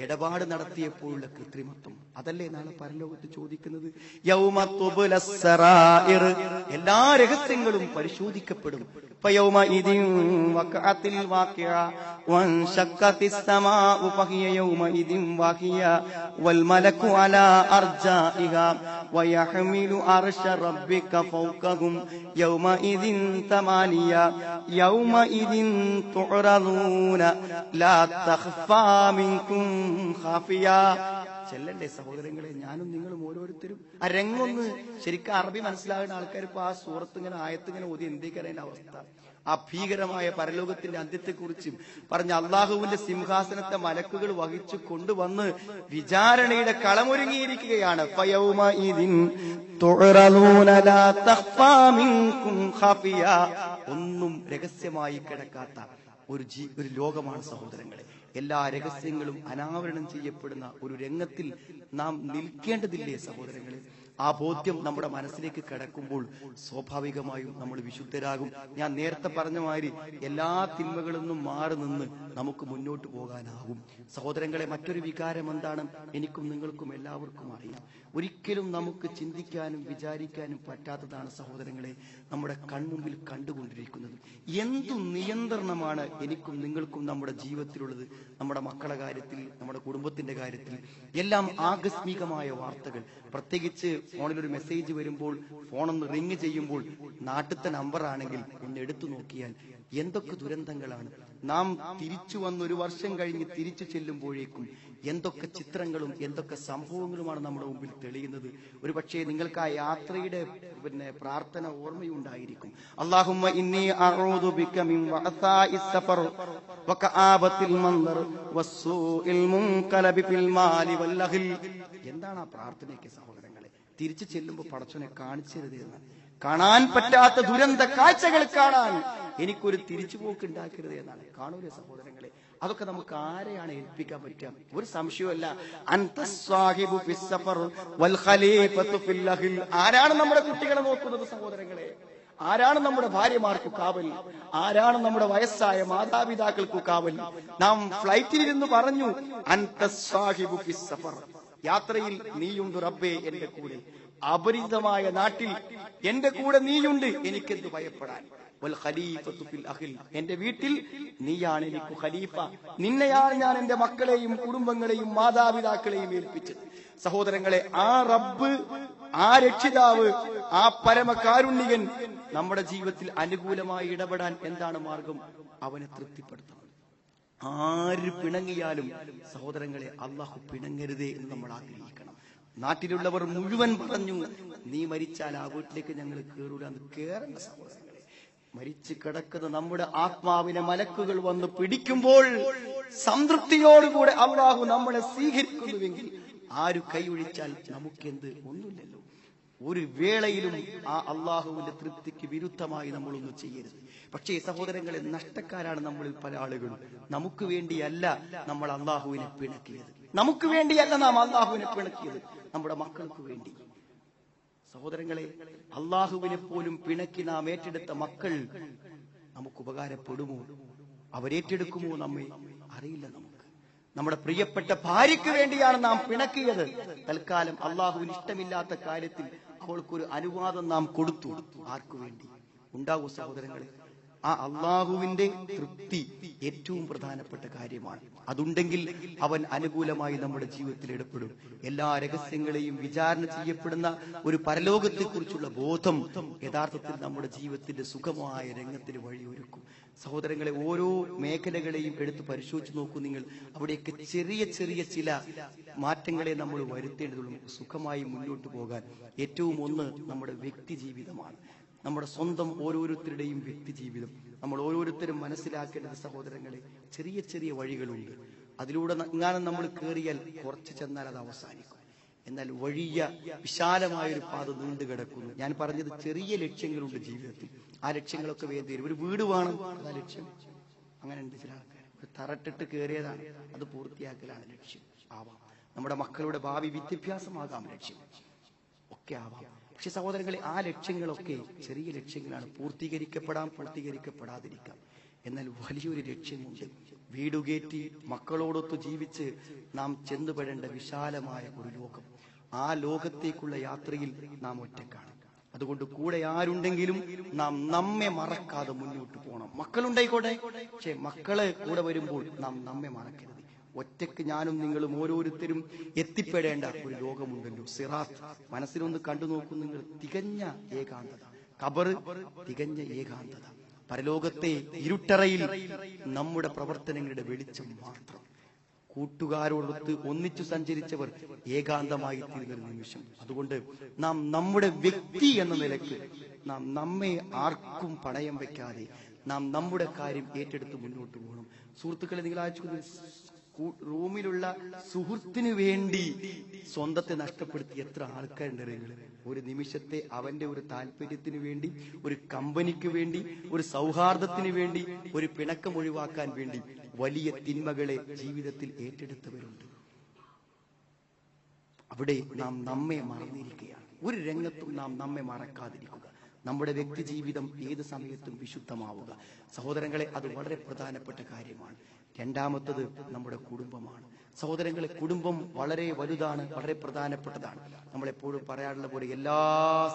ഇടപാട് നടത്തിയപ്പോഴുള്ള കൃത്രിമത്വം, അതല്ലേ നാളെ പരലോകത്ത് ചോദിക്കുന്നത്? യൗമ തുബ്ലസ് സറായിർ. എല്ലാ രഹസ്യങ്ങളും പരിശോധിക്കപ്പെടും. ഫയൗമ ഇദിൻ വഖഅത്തിൽ വാഖിഅ വൻശഖത്തിസ് സമാഉ ഫഹിയ യൗമ ഇദിൻ വാഖിയ വൽ മലകു അലാ അർജാഇഹാ വയഹ്മിലു അർശ റബ്ബിക ഫൗഖഹും യൗമ ഇദിൻ തമാനിയ യൗമ ഇദിൻ തുഅറദൂന ലാ തഖ്ഫാ മിൻകും ഖാഫിയ. ചെല്ലണ്ടേ സഹോദരങ്ങളെ? ഞാനും നിങ്ങളും ഓരോരുത്തരും ആ രംഗൊന്ന് ശരിക്കും അറബി മനസ്സിലാകുന്ന ആൾക്കാർ ഇപ്പൊ ആ സൂറത്ത് ഇങ്ങനെ ആയത്തിങ്ങനെ ഓതി എന്തേക്കറിയേണ്ട അവസ്ഥ. ആ ഭീകരമായ പരലോകത്തിന്റെ അന്ത്യത്തെക്കുറിച്ചും പറഞ്ഞ അള്ളാഹുവിന്റെ സിംഹാസനത്തെ മലക്കുകൾ വഹിച്ചു കൊണ്ടുവന്ന് വിചാരണയുടെ കളമൊരുങ്ങിയിരിക്കുകയാണ്. ഒന്നും രഹസ്യമായി കിടക്കാത്ത ഒരു ലോകമാണ് സഹോദരങ്ങളെ. എല്ലാ രഹസ്യങ്ങളും അനാവരണം ചെയ്യപ്പെടുന്ന ഒരു രംഗത്തിൽ നാം നിൽക്കേണ്ടതില്ലേ സഹോദരങ്ങളെ? ആ ബോധ്യം നമ്മുടെ മനസ്സിലേക്ക് കിടക്കുമ്പോൾ സ്വാഭാവികമായും നമ്മൾ വിശുദ്ധരാകും. ഞാൻ നേരത്തെ പറഞ്ഞ മാതിരി എല്ലാ തിന്മകളിൽ നിന്നും മാറി നിന്ന് നമുക്ക് മുന്നോട്ട് പോകാനാകും. സഹോദരങ്ങളെ, മറ്റൊരു വികാരം എന്താണ്? എനിക്കും നിങ്ങൾക്കും എല്ലാവർക്കും അറിയാം. ഒരിക്കലും നമുക്ക് ചിന്തിക്കാനും വിചാരിക്കാനും പറ്റാത്തതാണ് സഹോദരങ്ങളെ നമ്മുടെ കൺമുമ്പിൽ കണ്ടുകൊണ്ടിരിക്കുന്നത്. എന്തു നിയന്ത്രണമാണ് എനിക്കും നിങ്ങൾക്കും നമ്മുടെ ജീവിതത്തിലുള്ളത്? നമ്മുടെ മക്കളുടെ കാര്യത്തിൽ, നമ്മുടെ കുടുംബത്തിന്റെ കാര്യത്തിൽ എല്ലാം ആകസ്മികമായ വാർത്തകൾ. പ്രത്യേകിച്ച് ഫോണിലൊരു മെസ്സേജ് വരുമ്പോൾ, ഫോണൊന്ന് റിങ് ചെയ്യുമ്പോൾ നാട്ടിലത്തെ നമ്പർ ആണെങ്കിൽ ഒന്ന് എടുത്തു നോക്കിയാൽ എന്തൊക്കെ ദുരന്തങ്ങളാണ്. നാം തിരിച്ചു വന്ന് 1 വർഷം കഴിഞ്ഞ് തിരിച്ചു ചെല്ലുമ്പോഴേക്കും എന്തൊക്കെ ചിത്രങ്ങളും എന്തൊക്കെ സംഭവങ്ങളുമാണ് നമ്മുടെ മുമ്പിൽ തെളിയുന്നത്. ഒരു പക്ഷേ നിങ്ങൾക്ക് ആ യാത്രയുടെ പ്രാർത്ഥന ഓർമ്മയുണ്ടായിരിക്കും. അല്ലാഹുമ്മ ഇന്നി അഊദു ബിക മിൻ വഅസാഇസ് സഫർ വകആബത്തിൽ മൻദർ വസ്സൂഇൽ മുൻകലബി ഫിൽ മാലി വൽ അഹ്ൽ. എന്താണ് ആ പ്രാർത്ഥനയ്ക്ക് സഹോദരങ്ങളെ? തിരിച്ചു ചെല്ലുമ്പോൾ പടച്ചോനെ കാണിച്ചു തരുതെന്ന്, കാണാൻ പറ്റാത്ത ദുരന്ത കാഴ്ചകൾ കാണാൻ എനിക്കൊരു തിരിച്ചുപോക്ക് ഉണ്ടാക്കരുത് എന്നാണ്. കാണൂലേ സഹോദരങ്ങളെ? അതൊക്കെ നമുക്ക് ആരെയാണ് ഏൽപ്പിക്കാൻ പറ്റുക? ഒരു സംശയമല്ല. ആരാണ് നമ്മുടെ കുട്ടികളെ നോക്കുന്നത് സഹോദരങ്ങളെ? ആരാണ് നമ്മുടെ ഭാര്യമാർക്ക് കാവൽ? ആരാണ് നമ്മുടെ വയസ്സായ മാതാപിതാക്കൾക്ക് കാവൽ? നാം ഫ്ലൈറ്റിലിരുന്ന് പറഞ്ഞു, അൻതസ്സാഹിബു ഫിസ്സഫർ, യാത്രയിൽ നീയുണ്ട് റബ്ബേ എന്റെ കൂടെ. അപരിചിതമായ നാട്ടിൽ എന്റെ കൂടെ നീയുണ്ട്, എനിക്കെന്ത് ഭയപ്പെടാൻ? വൽ ഖലീഫത്തു ഫിൽ അഹ്ൽ, എന്റെ വീട്ടിൽ നീയാണ് എനിക്ക് ഖലീഫ. നിന്നെയാണ് ഞാൻ എന്റെ മക്കളെയും കുടുംബങ്ങളെയും മാതാപിതാക്കളെയും ഏൽപ്പിച്ചത്. സഹോദരങ്ങളെ, ആ റബ്ബ്, ആ രക്ഷിതാവ്, ആ പരമകാരുണ്യകൻ നമ്മുടെ ജീവിതത്തിൽ അനുകൂലമായി ഇടപെടാൻ എന്താണ് മാർഗം? അവനെ തൃപ്തിപ്പെടുത്തണം. ആര് പിണങ്ങിയാലും സഹോദരങ്ങളെ അള്ളാഹു പിണങ്ങരുതേ എന്ന് നമ്മൾ ആഗ്രഹിക്കണം. നാട്ടിലുള്ളവർ മുഴുവൻ പറഞ്ഞു, നീ മരിച്ചാൽ ആ വീട്ടിലേക്ക് ഞങ്ങൾ കേറൂല. എന്ന് കേറണ്ട സഹോദരങ്ങളെ. മരിച്ചു കിടക്കുന്ന നമ്മുടെ ആത്മാവിനെ മലക്കുകൾ വന്ന് പിടിക്കുമ്പോൾ സംതൃപ്തിയോടുകൂടെ അല്ലാഹു നമ്മളെ സ്വീകരിക്കുന്നുവെങ്കിൽ ആര് കൈയൊഴിച്ചാൽ നമുക്കെന്ത്? ഒന്നുമില്ലല്ലോ. ഒരു വേളയിലും ആ അള്ളാഹുവിന്റെ തൃപ്തിക്ക് വിരുദ്ധമായി നമ്മളൊന്നും ചെയ്യരുത്. പക്ഷേ സഹോദരങ്ങളെ, നഷ്ടക്കാരാണ് നമ്മളിൽ പല ആളുകളും. നമുക്ക് വേണ്ടിയല്ല നമ്മൾ അള്ളാഹുവിനെ പിണക്കിയത്. നമുക്ക് വേണ്ടിയല്ല നാം അള്ളാഹുവിനെ പിണക്കിയത്, നമ്മുടെ മക്കൾക്ക് വേണ്ടി. സഹോദരങ്ങളെ, അള്ളാഹുവിനെ പോലും പിണക്കി നാം ഏറ്റെടുത്ത മക്കൾ നമുക്ക് ഉപകാരപ്പെടുമോ? അവരേറ്റെടുക്കുമോ നമ്മെ? അറിയില്ല. നമുക്ക് നമ്മുടെ പ്രിയപ്പെട്ട ഭാര്യയ്ക്ക് വേണ്ടിയാണ് നാം പിണക്കിയത്. തൽക്കാലം അള്ളാഹുവിന് ഇഷ്ടമില്ലാത്ത കാര്യത്തിൽ അവൾക്കൊരു അനുവാദം നാം കൊടുത്തു. ആർക്കു വേണ്ടി? ഉണ്ടാകൂ സഹോദരങ്ങളെ. ആ അള്ളാഹുവിന്റെ തൃപ്തി ഏറ്റവും പ്രധാനപ്പെട്ട കാര്യമാണ്. അതുണ്ടെങ്കിൽ അവൻ അനുകൂലമായി നമ്മുടെ ജീവിതത്തിൽ ഇടപെടും. എല്ലാ രഹസ്യങ്ങളെയും വിചാരണ ചെയ്യപ്പെടുന്ന ഒരു പരലോകത്തെ കുറിച്ചുള്ള ബോധം യഥാർത്ഥത്തിൽ നമ്മുടെ ജീവിതത്തിന്റെ സുഖമായ രംഗത്തിന് വഴിയൊരുക്കും. സഹോദരങ്ങളെ, ഓരോ മേഖലകളെയും എടുത്ത് പരിശോധിച്ച് നോക്കൂ നിങ്ങൾ. അവിടെയൊക്കെ ചെറിയ ചെറിയ ചില മാറ്റങ്ങളെ നമ്മൾ വരുത്തേണ്ടതുള്ളൂ സുഖമായി മുന്നോട്ട് പോകാൻ. ഏറ്റവും ഒന്ന് നമ്മുടെ വ്യക്തി ജീവിതമാണ്. നമ്മുടെ സ്വന്തം ഓരോരുത്തരുടെയും വ്യക്തി ജീവിതം നമ്മൾ ഓരോരുത്തരും മനസ്സിലാക്കേണ്ടത് സഹോദരങ്ങളെ, ചെറിയ ചെറിയ വഴികളുണ്ട്. അതിലൂടെ എങ്ങാനും നമ്മൾ കയറിയാൽ കുറച്ച് ചെന്നാൽ അത് അവസാനിക്കും. എന്നാൽ വലിയ വിശാലമായൊരു പാത നീണ്ടു കിടക്കുന്നു. ഞാൻ പറഞ്ഞത് ചെറിയ ലക്ഷ്യങ്ങളുണ്ട് ജീവിതത്തിൽ. ആ ലക്ഷ്യങ്ങളൊക്കെ വേണ്ടി വരും. ഒരു വീട് വേണം, അതാ ലക്ഷ്യം. അങ്ങനെ ഉണ്ട് ചില ആൾക്കാർ. ഒരു തറട്ടിട്ട് കയറിയതാണ്, അത് പൂർത്തിയാക്കലാണ് ലക്ഷ്യം. ആവാം. നമ്മുടെ മക്കളുടെ ഭാവി വിദ്യാഭ്യാസമാകാം ലക്ഷ്യം, ഒക്കെ ആവാം. പക്ഷെ സഹോദരങ്ങളെ, ആ ലക്ഷ്യങ്ങളൊക്കെ ചെറിയ ലക്ഷ്യങ്ങളാണ്. പൂർത്തീകരിക്കപ്പെടാം, പൂർത്തീകരിക്കപ്പെടാതിരിക്കാം. എന്നാൽ വലിയൊരു ലക്ഷ്യമുണ്ട്. വീടുകേറ്റി മക്കളോടൊത്ത് ജീവിച്ച് നാം ചെന്നുപെടേണ്ട വിശാലമായ ഒരു ലോകം. ആ ലോകത്തേക്കുള്ള യാത്രയിൽ നാം ഒറ്റക്കാണ്. അതുകൊണ്ട് കൂടെ ആരുണ്ടെങ്കിലും നാം നമ്മെ മറക്കാതെ മുന്നോട്ട് പോകണം. മക്കളുണ്ടായിക്കോട്ടെ, പക്ഷെ മക്കളെ കൂടെ വരുമ്പോൾ നാം നമ്മെ മറക്കരുത്. ഒറ്റയ്ക്ക് ഞാനും നിങ്ങളും ഓരോരുത്തരും എത്തിപ്പെടേണ്ട ഒരു ലോകമുണ്ടല്ലോ, സിറാത്ത്. മനസ്സിലൊന്ന് കണ്ടു നോക്കൂ നിങ്ങൾ. തികഞ്ഞ ഏകാന്തത. ഖബർ തികഞ്ഞ ഏകാന്തത. പരലോകത്തെ ഇരുട്ടറയിൽ നമ്മുടെ പ്രവർത്തനങ്ങളുടെ വെളിച്ചം മാത്രം. കൂട്ടുകാരോടൊത്ത് ഒന്നിച്ചു സഞ്ചരിച്ചവർ ഏകാന്തമായി തീർന്നൊരു നിമിഷം. അതുകൊണ്ട് നാം നമ്മുടെ വ്യക്തി എന്ന നിലയ്ക്ക് നാം നമ്മെ ആർക്കും പണയം വെക്കാതെ നാം നമ്മുടെ കാര്യം ഏറ്റെടുത്ത് മുന്നോട്ട് പോകണം. സുഹൃത്തുക്കളെ, നിങ്ങൾ ആലോചിക്കുന്നത്, റൂമിലുള്ള സുഹൃത്തിന് വേണ്ടി സ്വന്തത്തെ നഷ്ടപ്പെടുത്തി എത്ര ആൾക്കാരുണ്ട് നിങ്ങൾ. ഒരു നിമിഷത്തെ അവന്റെ ഒരു താല്പര്യത്തിന് വേണ്ടി, ഒരു കമ്പനിക്ക് വേണ്ടി, ഒരു സൗഹാർദ്ദത്തിന് വേണ്ടി, ഒരു പിണക്കം ഒഴിവാക്കാൻ വേണ്ടി വലിയ തിന്മകളെ ജീവിതത്തിൽ ഏറ്റെടുത്തവരുണ്ട്. അവിടെ നാം നമ്മെ മറന്നിരിക്കുകയാണ്. ഒരു രംഗത്തും നാം നമ്മെ മറക്കാതിരിക്കുക. നമ്മുടെ വ്യക്തി ജീവിതം ഏത് സമയത്തും വിശുദ്ധമാവുക. സഹോദരങ്ങളെ, അത് വളരെ പ്രധാനപ്പെട്ട കാര്യമാണ്. രണ്ടാമത്തത് നമ്മുടെ കുടുംബമാണ്. സഹോദരങ്ങളെ, കുടുംബം വളരെ വലുതാണ്, വളരെ പ്രധാനപ്പെട്ടതാണ്. നമ്മളെപ്പോഴും പറയാറുള്ള പോലെ എല്ലാ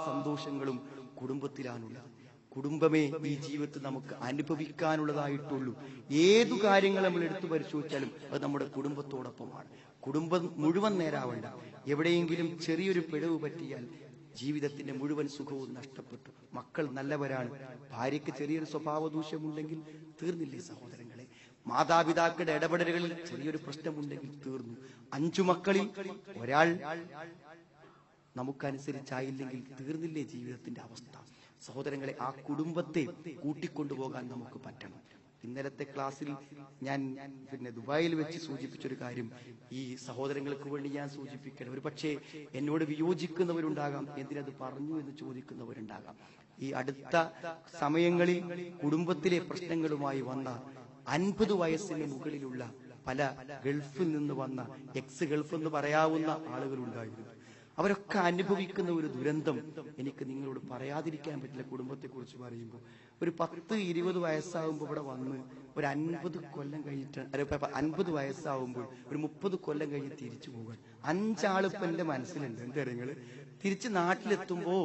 സന്തോഷങ്ങളും കുടുംബത്തിലാണുള്ളത്. കുടുംബമേ ഈ ജീവിതത്തിൽ നമുക്ക് അനുഭവിക്കാനുള്ളതായിട്ടുള്ളൂ. ഏതു കാര്യങ്ങൾ നമ്മൾ എടുത്തു പരിശോധിച്ചാലും അത് നമ്മുടെ കുടുംബത്തോടൊപ്പമാണ്. കുടുംബം മുഴുവൻ നേരാവണ്ട. എവിടെയെങ്കിലും ചെറിയൊരു പിഴവ് പറ്റിയാൽ ജീവിതത്തിന്റെ മുഴുവൻ സുഖവും നഷ്ടപ്പെട്ടു. മക്കൾ നല്ലവരാണ്, ഭാര്യയ്ക്ക് ചെറിയൊരു സ്വഭാവ ദൂഷ്യമുണ്ടെങ്കിൽ തീർന്നില്ലേ സഹോദരങ്ങളെ? മാതാപിതാക്കളുടെ ഇടപെടലുകളിൽ ചെറിയൊരു പ്രശ്നമുണ്ടെങ്കിൽ തീർന്നു. 5 മക്കളിൽ ഒരാൾ നമുക്കനുസരിച്ചായില്ലെങ്കിൽ തീർന്നില്ലേ ജീവിതത്തിന്റെ അവസ്ഥ? സഹോദരങ്ങളെ, ആ കുടുംബത്തെ കൂട്ടിക്കൊണ്ടുപോകാൻ നമുക്ക് പറ്റണം. ഇന്നലത്തെ ക്ലാസ്സിൽ ഞാൻ ദുബായിൽ വെച്ച് സൂചിപ്പിച്ചൊരു കാര്യം ഈ സഹോദരങ്ങൾക്ക് വേണ്ടി ഞാൻ സൂചിപ്പിക്കണം. ഒരു പക്ഷേ എന്നോട് വിയോജിക്കുന്നവരുണ്ടാകാം, എന്തിനത് പറഞ്ഞു എന്ന് ചോദിക്കുന്നവരുണ്ടാകാം. ഈ അടുത്ത സമയങ്ങളിൽ കുടുംബത്തിലെ പ്രശ്നങ്ങളുമായി വന്ന 50 വയസ്സിന് മുകളിലുള്ള പല ഗൾഫിൽ നിന്ന് വന്ന ഗൾഫ് എന്ന് പറയാവുന്ന ആളുകളുണ്ടായിരുന്നു. അവരൊക്കെ അനുഭവിക്കുന്ന ഒരു ദുരന്തം എനിക്ക് നിങ്ങളോട് പറയാതിരിക്കാൻ പറ്റില്ല. കുടുംബത്തെ കുറിച്ച് പറയുമ്പോൾ ഒരു 10-20 വയസ്സാവുമ്പോൾ ഇവിടെ വന്ന് ഒരു 50 കൊല്ലം കഴിഞ്ഞിട്ട് 50 വയസ്സാവുമ്പോൾ ഒരു 30 കൊല്ലം കഴിഞ്ഞ് തിരിച്ചു പോകാൻ 5 ആളിപ്പം എന്റെ മനസ്സിലുണ്ട്. എന്താ നിങ്ങള് തിരിച്ച് നാട്ടിലെത്തുമ്പോ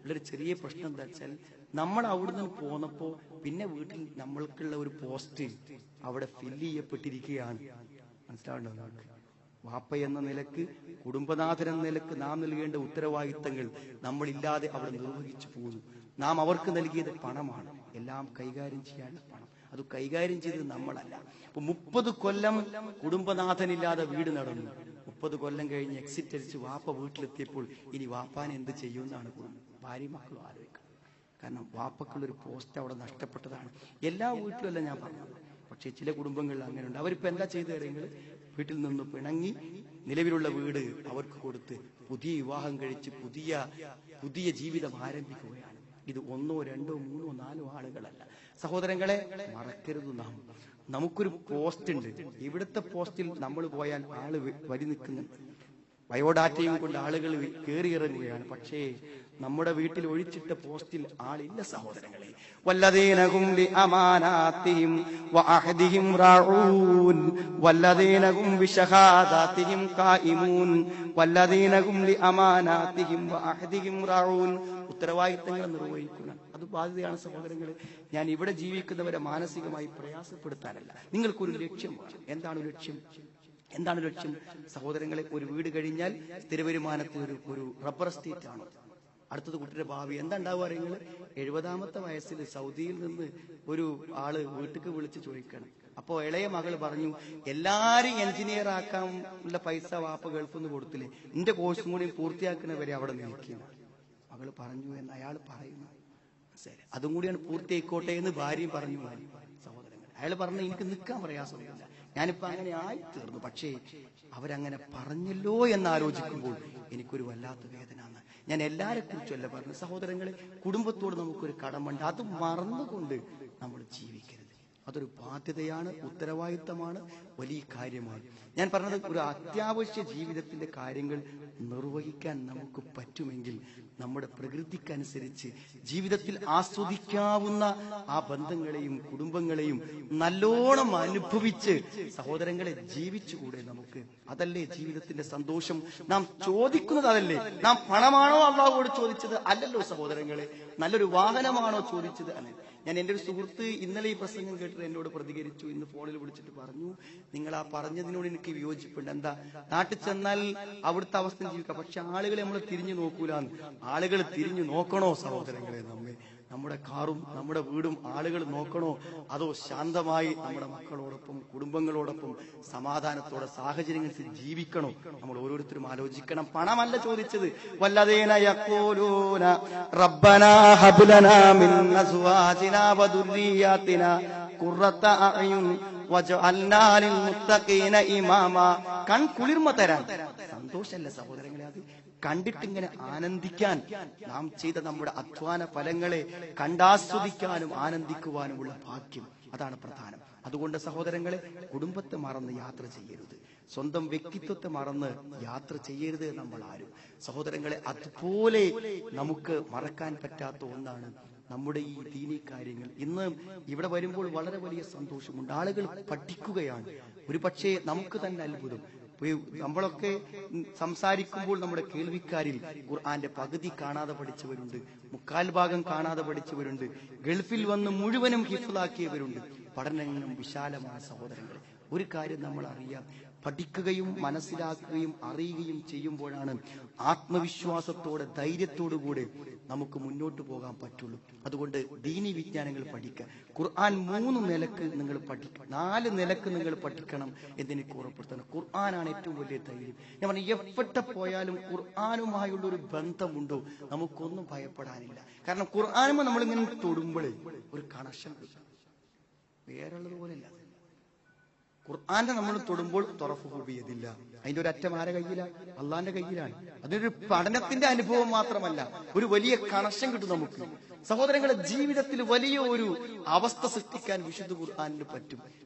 ഉള്ളൊരു ചെറിയ പ്രശ്നം എന്താ വെച്ചാൽ, നമ്മൾ അവിടുന്ന് പോന്നപ്പോ പിന്നെ വീട്ടിൽ നമ്മൾക്കുള്ള ഒരു പോസ്റ്റ് അവിടെ ഫില്ല് ചെയ്യപ്പെട്ടിരിക്കുകയാണ്. മനസ്സിലാവുണ്ടോ നമുക്ക്? വാപ്പ എന്ന നിലക്ക്, കുടുംബനാഥൻ എന്ന നിലക്ക് നാം നൽകേണ്ട ഉത്തരവാദിത്തങ്ങൾ നമ്മളില്ലാതെ അവിടെ നിർവഹിച്ചു പോകുന്നു. നാം അവർക്ക് നൽകിയത് പണമാണ്, എല്ലാം കൈകാര്യം ചെയ്യാനുള്ള പണം. അത് കൈകാര്യം ചെയ്തത് നമ്മളല്ല. അപ്പൊ 30 കൊല്ലം കുടുംബനാഥനില്ലാതെ വീട് നടന്നു. 30 കൊല്ലം കഴിഞ്ഞ് എക്സിറ്റ് അടിച്ച് വാപ്പ വീട്ടിലെത്തിയപ്പോൾ ഇനി വാപ്പാൻ എന്ത് ചെയ്യുമെന്നാണ് ഭാര്യ മക്കളും ആലോചിക്കണം. കാരണം വാപ്പക്കുള്ളൊരു പോസ്റ്റ് അവിടെ നഷ്ടപ്പെട്ടതാണ്. എല്ലാ വീട്ടിലുമല്ല ഞാൻ പറഞ്ഞത്, പക്ഷെ ചില കുടുംബങ്ങളിൽ അങ്ങനെയുണ്ട്. അവരിപ്പോ എന്താ ചെയ്തു തരുന്നത്? വീട്ടിൽ നിന്ന് പിണങ്ങി നിലവിലുള്ള വീട് അവർക്ക് കൊടുത്ത് പുതിയ വിവാഹം കഴിച്ച് പുതിയ ജീവിതം ആരംഭിക്കുകയാണ്. ഇത് 1, 2, 3, 4 ആളുകളല്ല. സഹോദരങ്ങളെ, മറക്കരുത്, നമുക്കൊരു പോസ്റ്റ് ഉണ്ട്. ഇവിടുത്തെ പോസ്റ്റിൽ നമ്മൾ പോയാൽ ആള് വരി നിൽക്കുന്നുണ്ട്, ബയോഡാറ്റയും കൊണ്ട് ആളുകൾ കയറിയിറങ്ങുകയാണ്. പക്ഷേ നമ്മുടെ വീട്ടിൽ ഒഴിച്ചിട്ട പോസ്റ്റിൽ ആളില്ല സഹോദരങ്ങളെ. വല്ലദീനഹും ലിഅമാനാതിഹിം വഅഹദിഹിം റാഊൻ വല്ലദീനഹും ബിശഹാദാതിഹിം ഖായിമൂൻ വല്ലദീനഹും ലിഅമാനാതിഹിം വഅഹദിഹിം റാഊൻ. ഉത്തരവാദിത്തങ്ങൾ നിർവഹിക്കണം, അത് ബാധ്യതയാണ് സഹോദരങ്ങളെ. ഞാൻ ഇവിടെ ജീവിക്കുന്നവരെ മാനസികമായി പ്രയാസപ്പെടുത്താനല്ല. നിങ്ങൾക്കൊരു ലക്ഷ്യം വേണം. എന്താണ് ലക്ഷ്യം സഹോദരങ്ങളെ? ഒരു വീട് കഴിഞ്ഞാൽ സ്ഥിരവരുമാനത്തിന് ഒരു റബ്ബർ എസ്റ്റേറ്റ് ആണ് അടുത്തത്. കുട്ടിയുടെ ഭാവി എന്താ ഉണ്ടാവുക അറിയുന്നത്? 70ാമത്തെ വയസ്സിൽ സൗദിയിൽ നിന്ന് ഒരു ആള് വീട്ടിലേക്ക് വിളിച്ച് ചോദിക്കണം. അപ്പോ ഇളയ മകൾ പറഞ്ഞു, എല്ലാരും എഞ്ചിനീയർ ആക്കാനുള്ള പൈസ വാപ്പ ഗൾഫിൽ നിന്ന് കൊടുത്തില്ലേ, എന്റെ കോഴ്സും കൂടി പൂർത്തിയാക്കുന്നവരെ അവിടെ നിൽക്കുന്നു. മകൾ പറഞ്ഞു എന്ന് അയാൾ പറയുന്നു. ശരി, അതും കൂടിയാണ് പൂർത്തിയായിക്കോട്ടെ എന്ന് ഭാര്യയും പറഞ്ഞു. സഹോദരങ്ങൾ, അയാൾ പറഞ്ഞു എനിക്ക് നിൽക്കാൻ പ്രയാസമില്ല, ഞാനിപ്പോ അങ്ങനെ ആയിത്തീർന്നു. പക്ഷേ അവരങ്ങനെ പറഞ്ഞല്ലോ എന്നാലോചിക്കുമ്പോൾ എനിക്കൊരു വല്ലാത്ത വേദന. ഞാൻ എല്ലാരെ കുറിച്ചല്ല പറഞ്ഞു സഹോദരങ്ങളെ. കുടുംബത്തോട് നമുക്കൊരു കടമുണ്ട്, അത് മറന്നുകൊണ്ട് നമ്മൾ ജീവിക്കരുത്. അതൊരു ബാധ്യതയാണ്, ഉത്തരവാദിത്തമാണ്, വലിയ കാര്യമാണ്. ഞാൻ പറഞ്ഞത് ഒരു അത്യാവശ്യ ജീവിതത്തിന്റെ കാര്യങ്ങൾ നിർവഹിക്കാൻ നമുക്ക് പറ്റുമെങ്കിൽ നമ്മുടെ പ്രകൃതിക്കനുസരിച്ച് ജീവിതത്തിൽ ആസ്വദിക്കാവുന്ന ആ ബന്ധങ്ങളെയും കുടുംബങ്ങളെയും നല്ലോണം അനുഭവിച്ച് സഹോദരങ്ങളെ ജീവിച്ചുകൂടെ നമുക്ക്? അതല്ലേ ജീവിതത്തിന്റെ സന്തോഷം? നാം ചോദിക്കുന്നത് അതല്ലേ? നാം പണമാണോ അള്ളാഹുവോട് ചോദിച്ചത്? അല്ലല്ലോ സഹോദരങ്ങളെ. നല്ലൊരു വാഹനമാണോ ചോദിച്ചത്? അല്ല. ഞാൻ എൻ്റെ ഒരു സുഹൃത്ത് ഇന്നലെ ഈ പ്രസംഗം കേട്ടിട്ട് എന്നോട് പ്രതികരിച്ചു. ഇന്ന് ഫോണിൽ വിളിച്ചിട്ട് പറഞ്ഞു, നിങ്ങൾ ആ പറഞ്ഞതിനോട് എനിക്ക് വിയോജിപ്പുണ്ട്. എന്താ, നാട്ടിൽ ചെന്നാൽ അവിടുത്തെ അവസ്ഥ ജീവിക്കാം, പക്ഷെ ആളുകളെ നമ്മൾ തിരിഞ്ഞു നോക്കൂലാന്ന്. ആളുകൾ തിരിഞ്ഞു നോക്കണോ സഹോദരങ്ങളെ? നമ്മുടെ കാറും നമ്മുടെ വീടും ആളുകൾ നോക്കണോ? അതോ ശാന്തമായി നമ്മുടെ മക്കളോടൊപ്പം കുടുംബങ്ങളോടൊപ്പം സമാധാനത്തോടെ സാഹചര്യങ്ങളിൽ ജീവിക്കണോ? നമ്മൾ ഓരോരുത്തരും ആലോചിക്കണം. പണമല്ല ചോദിച്ചത്. വല്ലദീന യഖൂലൂന റബ്ബനാ ഹബ് ലനാ മിൻ അസ്വാജിനാ വദുർരിയാതിനാ ഖുർറത അഅ്യുൻ വജഅൽനാ ലിൽമുത്തഖീന ഇമാമ. കൺകുളിർമ തരാൻ. സന്തോഷമല്ല സഹോദരങ്ങളെ, അത് കണ്ടിട്ടിങ്ങനെ ആനന്ദിക്കാൻ, നാം ചെയ്ത നമ്മുടെ അധ്വാന ഫലങ്ങളെ കണ്ടാസ്വദിക്കാനും ആനന്ദിക്കുവാനുമുള്ള ഭാഗ്യം, അതാണ് പ്രധാനം. അതുകൊണ്ട് സഹോദരങ്ങളെ, കുടുംബത്തെ മറന്ന് യാത്ര ചെയ്യരുത്, സ്വന്തം വ്യക്തിത്വത്തെ മറന്ന് യാത്ര ചെയ്യരുത് നമ്മൾ ആരും. സഹോദരങ്ങളെ, അതുപോലെ നമുക്ക് മറക്കാൻ പറ്റാത്ത ഒന്നാണ് നമ്മുടെ ഈ ദീനീ കാര്യങ്ങൾ. ഇന്ന് ഇവിടെ വരുമ്പോൾ വളരെ വലിയ സന്തോഷമുണ്ട്. ആളുകൾ പഠിക്കുകയാണ്. ഒരു പക്ഷേ നമുക്ക് തന്നെ അത്ഭുതം. നമ്മളൊക്കെ സംസാരിക്കുമ്പോൾ നമ്മുടെ കേൾവിക്കാരിൽ ഖുർആന്റെ പകുതി കാണാതെ പഠിച്ചവരുണ്ട്, 3/4 ഭാഗം കാണാതെ പഠിച്ചവരുണ്ട്, ഗൾഫിൽ വന്ന് മുഴുവനും ഹിഫ്ളാക്കിയവരുണ്ട്. പഠനങ്ങളും വിശാലമായ സഹോദരങ്ങളെ, ഒരു കാര്യം നമ്മൾ അറിയാം, പഠിക്കുകയും മനസ്സിലാക്കുകയും അറിയുകയും ചെയ്യുമ്പോഴാണ് ആത്മവിശ്വാസത്തോടെ ധൈര്യത്തോടുകൂടെ നമുക്ക് മുന്നോട്ട് പോകാൻ പറ്റുള്ളൂ. അതുകൊണ്ട് ദീനി വിജ്ഞാനങ്ങൾ പഠിക്കുക. ഖുർആൻ 3 നിലക്ക് നിങ്ങൾ പഠിക്കണം, 4 നിലക്ക് നിങ്ങൾ പഠിക്കണം എന്നെനിക്ക് ഉറപ്പെടുത്തണം. ഖുർആനാണ് ഏറ്റവും വലിയ ധൈര്യം. ഞാൻ പറഞ്ഞു, എവിടെ പോയാലും ഖുർആനുമായുള്ള ഒരു ബന്ധമുണ്ടോ നമുക്കൊന്നും ഭയപ്പെടാനില്ല. കാരണം ഖുർആനുമായി നമ്മളിങ്ങനെ തൊടുമ്പോൾ ഒരു കണക്ഷൻ കിട്ടും, വേറെയുള്ളത് പോലെയല്ല. ഖുർആന്റെ നമ്മൾ തൊടുമ്പോൾ തുറഫുബിയതില്ല, അതിന്റെ ഒരു അറ്റം ആരെ കയ്യിലാണ്? അള്ളാന്റെ കയ്യിലാണ്. അതൊരു പഠനത്തിന്റെ അനുഭവം മാത്രമല്ല, ഒരു വലിയ കണക്ഷൻ കിട്ടും നമുക്ക്. സഹോദരങ്ങളെ, ജീവിതത്തിൽ വലിയ ഒരു അവസ്ഥ സൃഷ്ടിക്കാൻ വിശുദ്ധ ഖുർആനിന് പറ്റും.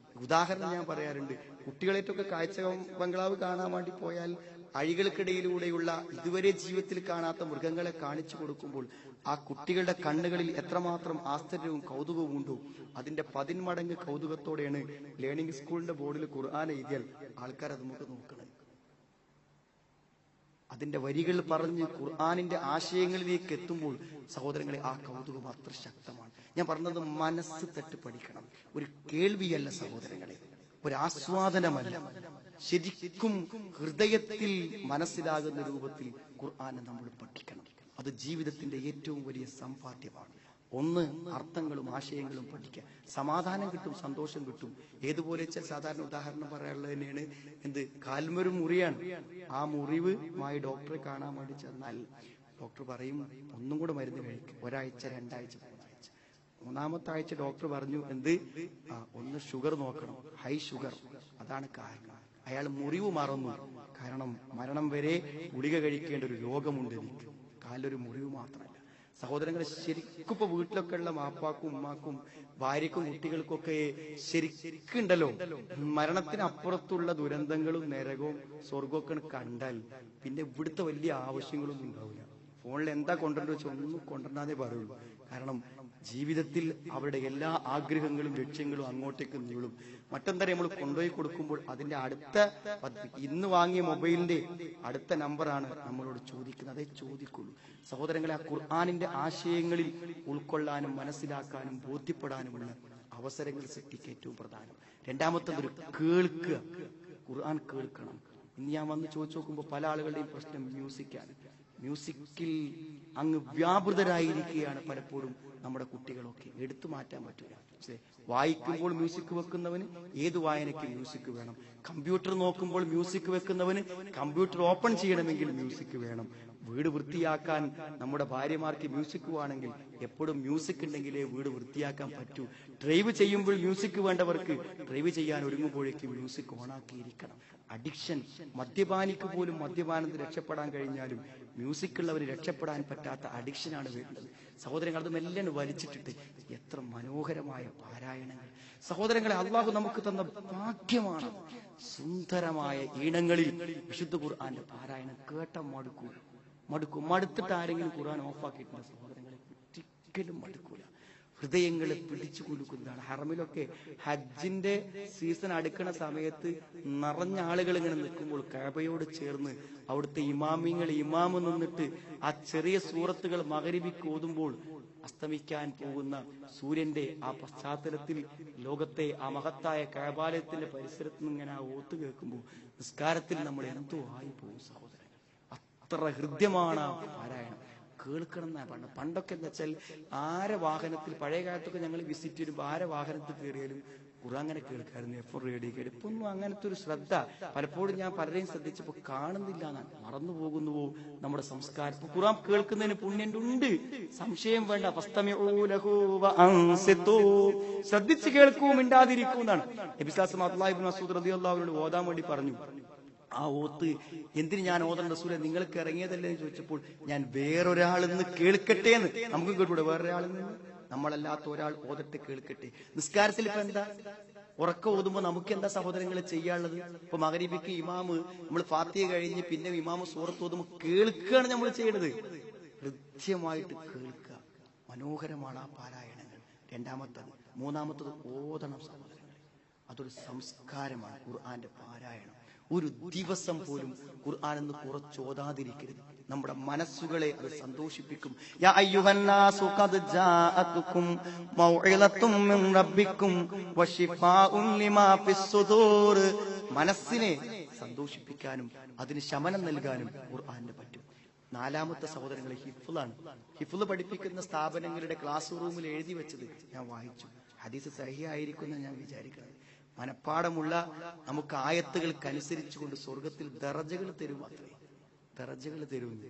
ഉദാഹരണം ഞാൻ പറയാറുണ്ട്. കുട്ടികളേറ്റൊക്കെ കാഴ്ച ബംഗ്ലാവ് കാണാൻ വേണ്ടി പോയാൽ അഴികൾക്കിടയിലൂടെയുള്ള ഇതുവരെ ജീവിതത്തിൽ കാണാത്ത മൃഗങ്ങളെ കാണിച്ചു കൊടുക്കുമ്പോൾ ആ കുട്ടികളുടെ കണ്ണുകളിൽ എത്രമാത്രം ആശ്ചര്യവും കൗതുകവും ഉണ്ടോ, അതിന്റെ 10 മടങ്ങ് കൗതുകത്തോടെയാണ് ലേണിംഗ് സ്കൂളിന്റെ ബോർഡിൽ ഖുർആൻ എഴുതിയാൽ ആൾക്കാർ അത് നമുക്ക് നോക്കണം. അതിന്റെ വരികൾ പറഞ്ഞ് ഖുർആനിന്റെ ആശയങ്ങളിലേക്ക് എത്തുമ്പോൾ സഹോദരങ്ങളെ, ആ കൗതുകം അത്ര ശക്തമാണ്. ഞാൻ പറഞ്ഞത് മനസ്സ് തട്ടി പഠിക്കണം, ഒരു കേൾവിയല്ല സഹോദരങ്ങളെ, ഒരു ആസ്വാദനമല്ല, ശരിക്കും ഹൃദയത്തിൽ മനസ്സിലാകുന്ന രൂപത്തിൽ ഖുർആനെ നമ്മൾ പഠിക്കണം. അത് ജീവിതത്തിന്റെ ഏറ്റവും വലിയ സമ്പാദ്യമാണ്. ഒന്ന്, അർത്ഥങ്ങളും ആശയങ്ങളും പഠിക്കുക. സമാധാനം കിട്ടും, സന്തോഷം കിട്ടും. ഏതുപോലെ വെച്ചാൽ സാധാരണ ഉദാഹരണം പറയാനുള്ളത് തന്നെയാണ്, എന്ത്, കാൽമൊരു മുറിയാണ്. ആ മുറിവുമായി ഡോക്ടറെ കാണാൻ വേണ്ടി ചെന്നാൽ ഡോക്ടർ പറയും, ഒന്നും കൂടെ മരുന്ന് കഴിക്കും, 1 ആഴ്ച 2 ആഴ്ച 3 ആഴ്ച. 3-ാമത്തെ ആഴ്ച ഡോക്ടർ പറഞ്ഞു, എന്ത്, ഒന്ന് ഷുഗർ നോക്കണം, ഹൈ ഷുഗർ. അതാണ് കാരണം. അയാൾ മുറിവ് മറന്നു. കാരണം മരണം വരെ ഗുളിക കഴിക്കേണ്ട ഒരു രോഗമുണ്ട് എനിക്ക്, കാലൊരു മുറിവ് മാത്രമല്ല. സഹോദരങ്ങളെ, ശരിക്കും ഇപ്പൊ വീട്ടിലൊക്കെ ഉള്ള മാപ്പാക്കും ഉമ്മാക്കും ഭാര്യക്കും കുട്ടികൾക്കൊക്കെ ശരിക്കുണ്ടല്ലോ, മരണത്തിനപ്പുറത്തുള്ള ദുരന്തങ്ങളും നരകവും സ്വർഗമൊക്കെ കണ്ടാൽ പിന്നെ ഇവിടുത്തെ വലിയ ആവശ്യങ്ങളൊന്നും ഉണ്ടാവില്ല. ഫോണിൽ എന്താ കൊണ്ടുവരേണ്ടത് വെച്ചാൽ ഒന്നും കൊണ്ടുവരാതെ പറയുള്ളൂ. കാരണം ജീവിതത്തിൽ അവരുടെ എല്ലാ ആഗ്രഹങ്ങളും ലക്ഷ്യങ്ങളും അങ്ങോട്ടേക്ക് നീളും. മറ്റെന്താ, നമ്മൾ കൊണ്ടുപോയി കൊടുക്കുമ്പോൾ അതിന്റെ അടുത്ത ഇന്ന് വാങ്ങിയ മൊബൈലിന്റെ അടുത്ത നമ്പറാണ് നമ്മളോട് ചോദിക്കുന്നത്, അതേ ചോദിക്കുള്ളൂ. സഹോദരങ്ങളെ, ആ ഖുർആനിന്റെ ആശയങ്ങളിൽ ഉൾക്കൊള്ളാനും മനസ്സിലാക്കാനും ബോധ്യപ്പെടാനുമുള്ള അവസരങ്ങൾ സൃഷ്ടിക്കുക ഏറ്റവും പ്രധാനം. രണ്ടാമത്തത്, ഒരു കേൾക്കുക, ഖുർആൻ കേൾക്കണം. ഇന്ന് ഞാൻ വന്ന് ചോദിച്ചു നോക്കുമ്പോൾ പല ആളുകളുടെയും പ്രശ്നം മ്യൂസിക്കാണ്. മ്യൂസിക്കിൽ അങ്ങ് വ്യാപൃതരായിരിക്കുകയാണ് പലപ്പോഴും നമ്മുടെ കുട്ടികളൊക്കെ. എടുത്തു മാറ്റാൻ പറ്റില്ല. പക്ഷേ വായിക്കുമ്പോൾ മ്യൂസിക് വെക്കുന്നവന് ഏത് വായനയ്ക്ക് മ്യൂസിക് വേണം. കമ്പ്യൂട്ടർ നോക്കുമ്പോൾ മ്യൂസിക് വെക്കുന്നവന് കമ്പ്യൂട്ടർ ഓപ്പൺ ചെയ്യണമെങ്കിൽ മ്യൂസിക് വേണം. വീട് വൃത്തിയാക്കാൻ നമ്മുടെ ഭാര്യമാർക്ക് മ്യൂസിക് വേണമെങ്കിൽ എപ്പോഴും മ്യൂസിക് ഉണ്ടെങ്കിലേ വീട് വൃത്തിയാക്കാൻ പറ്റൂ. ഡ്രൈവ് ചെയ്യുമ്പോൾ മ്യൂസിക് വേണ്ടവർക്ക് ഡ്രൈവ് ചെയ്യാൻ ഒരുങ്ങുമ്പോഴേക്കും മ്യൂസിക് ഓണാക്കിയിരിക്കണം. അഡിക്ഷൻ, മദ്യപാനിക്ക് പോലും മദ്യപാനത്തിൽ രക്ഷപ്പെടാൻ കഴിഞ്ഞാലും മ്യൂസിക് ഉള്ളവന് രക്ഷപ്പെടാൻ പറ്റാത്ത അഡിക്ഷനാണ് വരുന്നത്. സഹോദരങ്ങൾ, അത് മെല്ലെ വലിച്ചിട്ടിട്ട് എത്ര മനോഹരമായ പാരായണങ്ങൾ. സഹോദരങ്ങളെ, അള്ളാഹു നമുക്ക് തന്ന ഭാഗ്യമാണ്. സുന്ദരമായ ഈണങ്ങളിൽ വിശുദ്ധ ഖുർആന്റെ പാരായണം കേട്ട മടുത്തിട്ട് ആരെങ്കിലും ഖുർആൻ ഓഫാക്കിയിട്ടുണ്ട് സഹോദരങ്ങളെ? ഒരിക്കലും മടുക്കൂല. ഹൃദയങ്ങളെ പിടിച്ചു കുലുക്കുന്നതാണ്. ഹറമിലൊക്കെ ഹജ്ജിന്റെ സീസൺ അടുക്കുന്ന സമയത്ത് നിറഞ്ഞ ആളുകൾ ഇങ്ങനെ നിൽക്കുമ്പോൾ കഅബയോട് ചേർന്ന് അവിടുത്തെ ഇമാമ് നിന്നിട്ട് ആ ചെറിയ സൂറത്തുകൾ മഗ്‌രിബിക്ക് ഓതുമ്പോൾ അസ്തമിക്കാൻ പോകുന്ന സൂര്യന്റെ ആ പശ്ചാത്തലത്തിൽ ലോകത്തെ ആ മഹത്തായ കഅബാലയത്തിന്റെ പരിസരത്ത് നിന്ന് ഇങ്ങനെ ആ ഓത്ത് കേൾക്കുമ്പോൾ നിസ്കാരത്തിൽ നമ്മൾ എന്തോ ആയി പോകും സഹോദരൻ. അത്ര ഹൃദ്യമാണ് ആ പാരായണം. കേൾക്കണം എന്നാണ് പറഞ്ഞത്. പണ്ടൊക്കെ എന്താ വെച്ചാൽ ആരെ വാഹനത്തിൽ, പഴയ കാലത്തൊക്കെ ഞങ്ങൾ വിസിറ്റ് ചെയ്യുമ്പോൾ ആരെ വാഹനത്തിൽ കയറിയാലും ഖുർആൻ അങ്ങനെ കേൾക്കായിരുന്നു, എപ്പോൾ റേഡിയോ കേട്ട്. ഇപ്പൊ ഒന്നും അങ്ങനത്തെ ഒരു ശ്രദ്ധ പലപ്പോഴും ഞാൻ പലരെയും ശ്രദ്ധിച്ചപ്പോൾ കാണുന്നില്ല എന്നാണ്. മറന്നു പോകുന്നുവോ നമ്മുടെ സംസ്കാരം? ഇപ്പൊ ഖുർആൻ കേൾക്കുന്നതിന് പുണ്യണ്ട്, സംശയം വേണ്ട. ശ്രദ്ധിച്ച് കേൾക്കൂ, മിണ്ടാതിരിക്കൂ എന്നാണ് നബി സല്ലല്ലാഹു അലൈഹി വസല്ലം റളിയല്ലാഹു അൻഹു ഓതാൻ വേണ്ടി പറഞ്ഞു. ആ ഓത്ത് എന്തിന് ഞാൻ ഓതണ്ട റസൂലേ, നിങ്ങൾക്ക് ഇറങ്ങിയതല്ലേ എന്ന് ചോദിച്ചപ്പോൾ ഞാൻ വേറൊരാളിൽ നിന്ന് കേൾക്കട്ടെ എന്ന്. നമുക്ക് കേട്ടൂടെ വേറൊരാളിൽ നിന്ന്? നമ്മളല്ലാത്ത ഒരാൾ ഓതട്ടെ, കേൾക്കട്ടെ. നിസ്കാരത്തിൽ ഇപ്പൊ എന്താ? ഉറക്കം ഓതുമ്പോ നമുക്ക് എന്താ സഹോദരങ്ങളെ ചെയ്യാനുള്ളത്? ഇപ്പൊ മഗ്‌രിബിക്ക് ഇമാമ് നമ്മൾ ഫാത്തിഹ കഴിഞ്ഞ് പിന്നെ ഇമാമ് സൂറത്ത് ഓതുമ്പോ കേൾക്കുകയാണ് നമ്മൾ ചെയ്യണത്. കൃത്യമായിട്ട് കേൾക്കുക. മനോഹരമാണ് ആ പാരായണങ്ങൾ. രണ്ടാമത്തത്. മൂന്നാമത്തത് ഓതണം സഹോദരങ്ങളെ. അതൊരു സംസ്കാരമാണ് ഖുർആന്റെ പാരായണം. ഒരു ദിവസം പോലും ഖുർആൻ എന്ന് കുറച്ചോതാതിരിക്കരുത്. നമ്മുടെ മനസ്സുകളെ അത് സന്തോഷിപ്പിക്കും. യാ അയ്യുഹന്നാസു ഖദ് ജാഅതുകും മൗഇലത്തും മിൻ റബ്ബിക്കും വശിഫാഉൻ ലിമാ ഫിസ്സുദൂർ. മനസ്സിനെ സന്തോഷിപ്പിക്കാനും അതിന് ശമനം നൽകാനും ഖുർആനിന് പറ്റും. നാലാമത്തെ സഹോദരങ്ങളെ ഹിഫ്ളാണ്. ഹിഫ്ള് പഠിപ്പിക്കുന്ന സ്ഥാപനങ്ങളുടെ ക്ലാസ് റൂമിൽ എഴുതി വെച്ചത് ഞാൻ വായിച്ചു. ഹദീസ് സഹിഹ് ആയിരിക്കുമെന്ന് ഞാൻ വിചാരിക്കുന്നത്. മനപ്പാടമുള്ള നമുക്ക് ആയത്തുകൾക്കനുസരിച്ചുകൊണ്ട് സ്വർഗത്തിൽ ദറജകൾ തരും. അത്രേ ദറജകൾ തരുന്നു.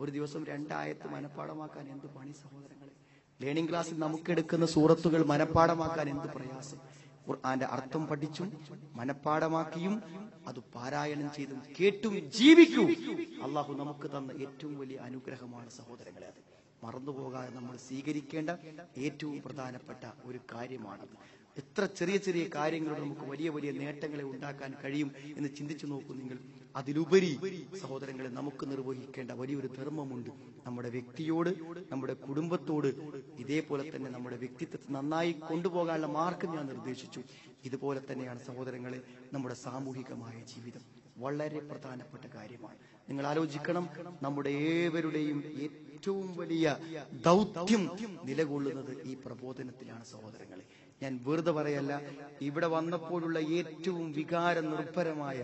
ഒരു ദിവസം 2 ആയത്ത് മനപ്പാടമാക്കാൻ എന്ത് പണി സഹോദരങ്ങളെ! ലേണിംഗ് ക്ലാസ്സിൽ നമുക്കെടുക്കുന്ന സൂറത്തുകൾ മനപ്പാടമാക്കാൻ എന്ത് പ്രയാസം! ഖുർആന്റെ അർത്ഥം പഠിച്ചും മനപ്പാടമാക്കിയും അത് പാരായണം ചെയ്തും കേട്ടും ജീവിക്കൂ. അള്ളാഹു നമുക്ക് തന്ന ഏറ്റവും വലിയ അനുഗ്രഹമാണ് സഹോദരങ്ങളെ. അത് മറന്നുപോകാതെ നമ്മൾ സ്വീകരിക്കേണ്ട ഏറ്റവും പ്രധാനപ്പെട്ട ഒരു കാര്യമാണത്. എത്ര ചെറിയ ചെറിയ കാര്യങ്ങളോട് നമുക്ക് വലിയ വലിയ നേട്ടങ്ങളെ ഉണ്ടാക്കാൻ കഴിയും എന്ന് ചിന്തിച്ചു നോക്കൂ നിങ്ങൾ. അതിലുപരി സഹോദരങ്ങളെ, നമുക്ക് നിർവഹിക്കേണ്ട വലിയൊരു ധർമ്മമുണ്ട് നമ്മുടെ വ്യക്തിയോട്, നമ്മുടെ കുടുംബത്തോട്. ഇതേപോലെ തന്നെ നമ്മുടെ വ്യക്തിത്വത്തെ നന്നായി കൊണ്ടുപോകാനുള്ള മാർഗം ഞാൻ നിർദ്ദേശിച്ചു. ഇതുപോലെ തന്നെയാണ് സഹോദരങ്ങളെ നമ്മുടെ സാമൂഹികമായ ജീവിതം. വളരെ പ്രധാനപ്പെട്ട കാര്യമാണ്. നിങ്ങൾ ആലോചിക്കണം, നമ്മുടെ ഏവരുടെയും ഏറ്റവും വലിയ ദൗത്യം നിലകൊള്ളുന്നത് ഈ പ്രബോധനത്തിലാണ് സഹോദരങ്ങളെ. ഞാൻ വെറുതെ പറയല്ല. ഇവിടെ വന്നപ്പോഴുള്ള ഏറ്റവും വികാര നിർഭരമായ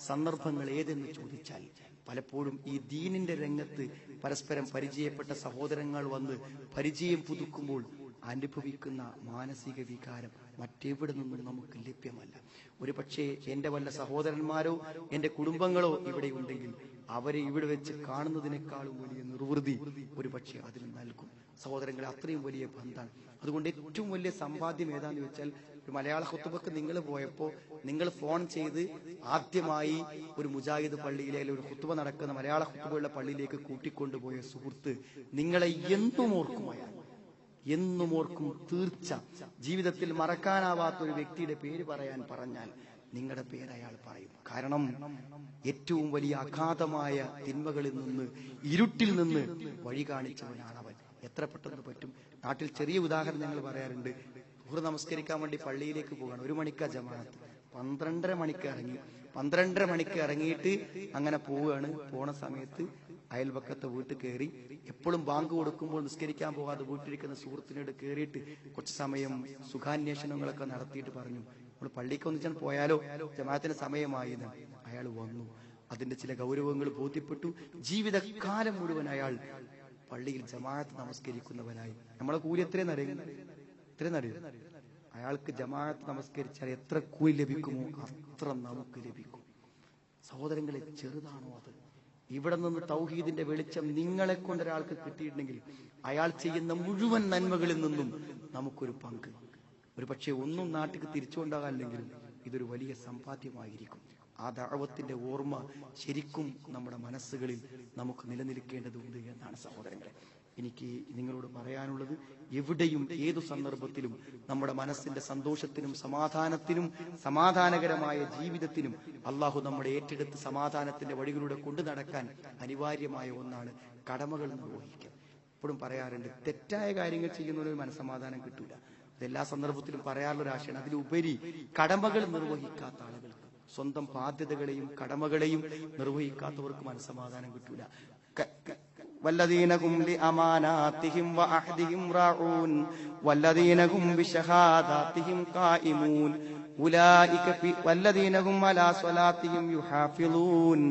സന്ദർഭങ്ങൾ ഏതെന്ന് ചോദിച്ചാൽ പലപ്പോഴും ഈ ദീനിന്റെ രംഗത്ത് പരസ്പരം പരിചയപ്പെട്ട സഹോദരങ്ങൾ വന്ന് പരിചയം പുതുക്കുമ്പോൾ അനുഭവിക്കുന്ന മാനസിക വികാരം മറ്റെവിടെ നിന്നും നമുക്ക് ലഭ്യമല്ല. ഒരു പക്ഷേ എന്റെ വല്ല സഹോദരന്മാരോ എന്റെ കുടുംബങ്ങളോ ഇവിടെ ഉണ്ടെങ്കിൽ അവരെ ഇവിടെ വെച്ച് കാണുന്നതിനേക്കാളും വലിയ നിർവൃതി ഒരു പക്ഷേ അതിന് നൽകും സഹോദരങ്ങളെ. അത്രയും വലിയ ബന്ധമാണ്. അതുകൊണ്ട് ഏറ്റവും വലിയ സമ്പാദ്യം ഏതാന്ന് വെച്ചാൽ, ഒരു മലയാള ഖുത്ബക്ക് നിങ്ങൾ പോയപ്പോ നിങ്ങൾ ഫോൺ ചെയ്ത് ആദ്യമായി ഒരു മുജാഹിദ് പള്ളിയിലെ ഒരു ഖുത്ബ നടക്കുന്ന മലയാള ഖുത്ബയുള്ള പള്ളിയിലേക്ക് കൂട്ടിക്കൊണ്ടുപോയ സുഹൃത്ത് നിങ്ങളെ എന്നും ഓർക്കുമയാണ്, എന്നും ഓർക്കും. തീർച്ച ജീവിതത്തിൽ മറക്കാനാവാത്ത ഒരു വ്യക്തിയുടെ പേര് പറയാൻ പറഞ്ഞാൽ നിങ്ങളുടെ പേര് അയാൾ പറയും. കാരണം ഏറ്റവും വലിയ അഗാധമായ തിന്മകളിൽ നിന്ന്, ഇരുട്ടിൽ നിന്ന് വഴി കാണിച്ചവനാണ് അവൻ. എത്ര പെട്ടെന്ന് പറ്റും. നാട്ടിൽ ചെറിയ ഉദാഹരണം ഞങ്ങൾ പറയാറുണ്ട്. ദുഹർ നമസ്കരിക്കാൻ വേണ്ടി പള്ളിയിലേക്ക് പോകണം. 1 മണിക്കാ ജമാഅത്ത്. 12:30 മണിക്ക് ഇറങ്ങി. 12:30 മണിക്ക് ഇറങ്ങിയിട്ട് അങ്ങനെ പോവുകയാണ്. പോണ സമയത്ത് അയൽപക്കത്തെ വീട്ടിൽ കയറി. എപ്പോഴും ബാങ്ക് കൊടുക്കുമ്പോൾ നിസ്കരിക്കാൻ പോകാതെ വീട്ടിലിരിക്കുന്ന സുഹൃത്തിനോട് കയറിയിട്ട് കുറച്ച് സമയം സുഖാന്വേഷണങ്ങളൊക്കെ നടത്തിയിട്ട് പറഞ്ഞു, നമ്മൾ പള്ളിക്ക് ഒന്നിച്ചാൽ പോയാലോ, ജമാഅത്തിന് സമയമായി എന്ന്. അയാൾ വന്നു. അതിന്റെ ചില ഗൗരവങ്ങൾ ബോധ്യപ്പെട്ടു. ജീവിതകാലം മുഴുവൻ അയാൾ പള്ളിയിൽ ജമാഅത്ത് നമസ്കരിക്കുന്നവനായി. നമ്മളെ കൂലി എത്രയും അറിയും. അയാൾക്ക് ജമാഅത്ത് നമസ്കരിച്ചാൽ എത്ര കൂലി ലഭിക്കുമോ അത്ര നമുക്ക് ലഭിക്കും. സഹോദരങ്ങളെ, ചെറുതാണോ അത്? ഇവിടെ നിന്ന് തൗഹീദിന്റെ വെളിച്ചം നിങ്ങളെ കൊണ്ട് ഒരാൾക്ക് കിട്ടിയിട്ടുണ്ടെങ്കിൽ അയാൾ ചെയ്യുന്ന മുഴുവൻ നന്മകളിൽ നിന്നും നമുക്കൊരു പങ്ക്. ഒരു പക്ഷെ ഒന്നും നാട്ടിൽ തിരിച്ചുകൊണ്ടാകാനില്ലെങ്കിലും ഇതൊരു വലിയ സമ്പാദ്യമായിരിക്കും. ആ ദഅവത്തിന്റെ ഓർമ്മ ശരിക്കും നമ്മുടെ മനസ്സുകളിൽ നമുക്ക് നിലനിൽക്കേണ്ടതുണ്ട് എന്നാണ് സഹോദരങ്ങളെ എനിക്ക് നിങ്ങളോട് പറയാനുള്ളത്. എവിടെയും ഏതു സന്ദർഭത്തിലും നമ്മുടെ മനസ്സിന്റെ സന്തോഷത്തിനും സമാധാനത്തിനും സമാധാനകരമായ ജീവിതത്തിനും അള്ളാഹു നമ്മുടെ ഏറ്റെടുത്ത് സമാധാനത്തിന്റെ വഴികളിലൂടെ കൊണ്ടു നടക്കാൻ അനിവാര്യമായ ഒന്നാണ് കടമകൾ നിർവഹിക്കുക. എപ്പോഴും പറയാറുണ്ട്, തെറ്റായ കാര്യങ്ങൾ ചെയ്യുന്നവരൊരു മനസ്സമാധാനം കിട്ടൂല. അതെല്ലാ സന്ദർഭത്തിലും പറയാറുള്ള ഒരാശയാണ്. അതിലുപരി കടമകൾ നിർവഹിക്കാത്ത ആളുകൾക്ക്, സ്വന്തം ബാധ്യതകളെയും കടമകളെയും നിർവഹിക്കാത്തവർക്ക് മനസ്സമാധാനം കിട്ടൂല. والذين هم لأماناتهم وعهدهم راعون والذين هم بشهاداتهم قائمون أولئك في والذين هم على صلاتهم يحافظون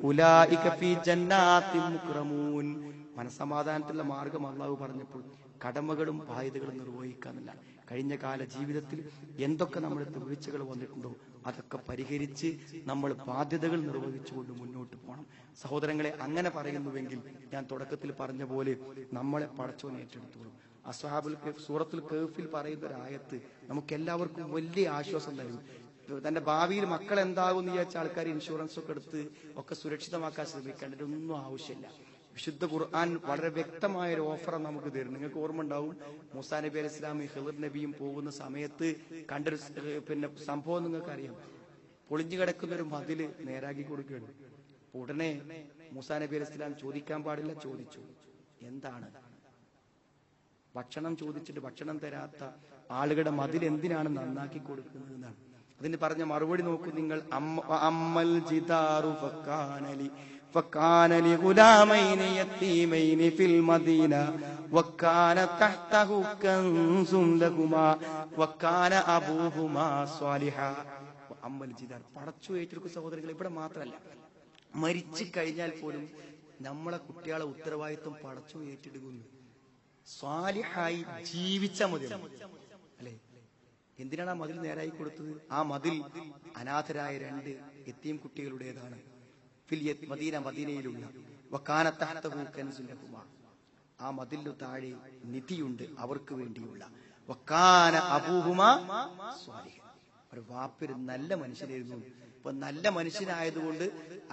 أولئك في جنات مكرمون. മനസ്സമാധാനത്തിലുള്ള മാർഗം അള്ളാഹു പറഞ്ഞപ്പോൾ കടമകളും ബാധ്യതകളും നിർവഹിക്കാന്നില്ല. കഴിഞ്ഞ കാല ജീവിതത്തിൽ എന്തൊക്കെ നമ്മൾക്ക് വീഴ്ചകൾ വന്നിട്ടുണ്ടോ അതൊക്കെ പരിഹരിച്ച് നമ്മൾ ബാധ്യതകൾ നിർവഹിച്ചുകൊണ്ട് മുന്നോട്ട് പോകണം. സഹോദരങ്ങളെ, അങ്ങനെ പറയുന്നുവെങ്കിൽ ഞാൻ തുടക്കത്തിൽ പറഞ്ഞ പോലെ നമ്മളെ പടച്ചോൻ ഏറ്റെടുത്തോളും. അസ്ഹാബുൽ കഹ്ഫ് സൂറത്തുൽ കഹ്ഫിൽ പറയുന്ന ഒരു ആയത്ത് നമുക്ക് എല്ലാവർക്കും വലിയ ആശ്വാസം തരും. തന്റെ ഭാവിയിൽ മക്കൾ എന്താകും എന്ന് വിചാരിച്ച ആൾക്കാർ ഇൻഷുറൻസ് ഒക്കെ എടുത്ത് ഒക്കെ സുരക്ഷിതമാക്കാൻ ശ്രമിക്കേണ്ട ഒന്നും ആവശ്യമില്ല. വിശുദ്ധ ഖുർആൻ വളരെ വ്യക്തമായ ഒരു ഓഫർ നമുക്ക് തരും. നിങ്ങൾക്ക് ഓർമ്മ ഉണ്ടാവും, മൂസാ നബി അലൈഹി ഇസ്ലാം ഖിളിർ നബിയും പോകുന്ന സമയത്ത് കണ്ടൊരു സംഭവം നിങ്ങൾക്ക് അറിയാം. പൊളിഞ്ഞു കിടക്കുന്ന ഒരു മതില് നേരാക്കി കൊടുക്കുകയാണ്. ഉടനെ മൂസാ നബി അലൈഹി ഇസ്ലാം ചോദിക്കാൻ പാടില്ല, ചോദിച്ചു. എന്താണ്? ഭക്ഷണം ചോദിച്ചിട്ട് ഭക്ഷണം തരാത്ത ആളുകളുടെ മതിൽ എന്തിനാണ് നന്നാക്കി കൊടുക്കുന്നത് എന്നാണ്. അതിന് പറഞ്ഞ മറുപടി നോക്കൂ നിങ്ങൾ. അമ്മൽ ജിദാറു فكان لغلامين يتيمين في المدينة وكان تحته كنز لهما وكان أبوهما صالحا وأما الجدار. പടച്ചു ഏറ്റെടുക്കുന്ന സഹോദരങ്ങൾ ഇവിടെ മാത്രമല്ല, മരിച്ചു കഴിഞ്ഞാൽ പോലും നമ്മളെ കുട്ടികളെ ഉത്തരവാദിത്വം പടച്ചു ഏറ്റെടുക്കുന്നു. സ്വാലിഹായി ജീവിച്ചാൽ മതി അല്ലെ? എന്തിനാണ് ആ മതിൽ നേരായി കൊടുത്തത്? ആ മതിൽ അനാഥരായ 2 യതീം കുട്ടികളുടേതാണ്. മദീനയിലുള്ള വക്കാനത്തഹ്തഹു കൻസുൻ ലഹുമാ. ആ മതിലിനു താഴെ നിധിയുണ്ട് അവർക്ക് വേണ്ടിയുള്ള. വക്കാന അബൂഹുമാ സ്വാലിഹൻ. ഒരു വാപ്പൊരു നല്ല മനുഷ്യനായിരുന്നു. ഇപ്പൊ നല്ല മനുഷ്യനായതുകൊണ്ട്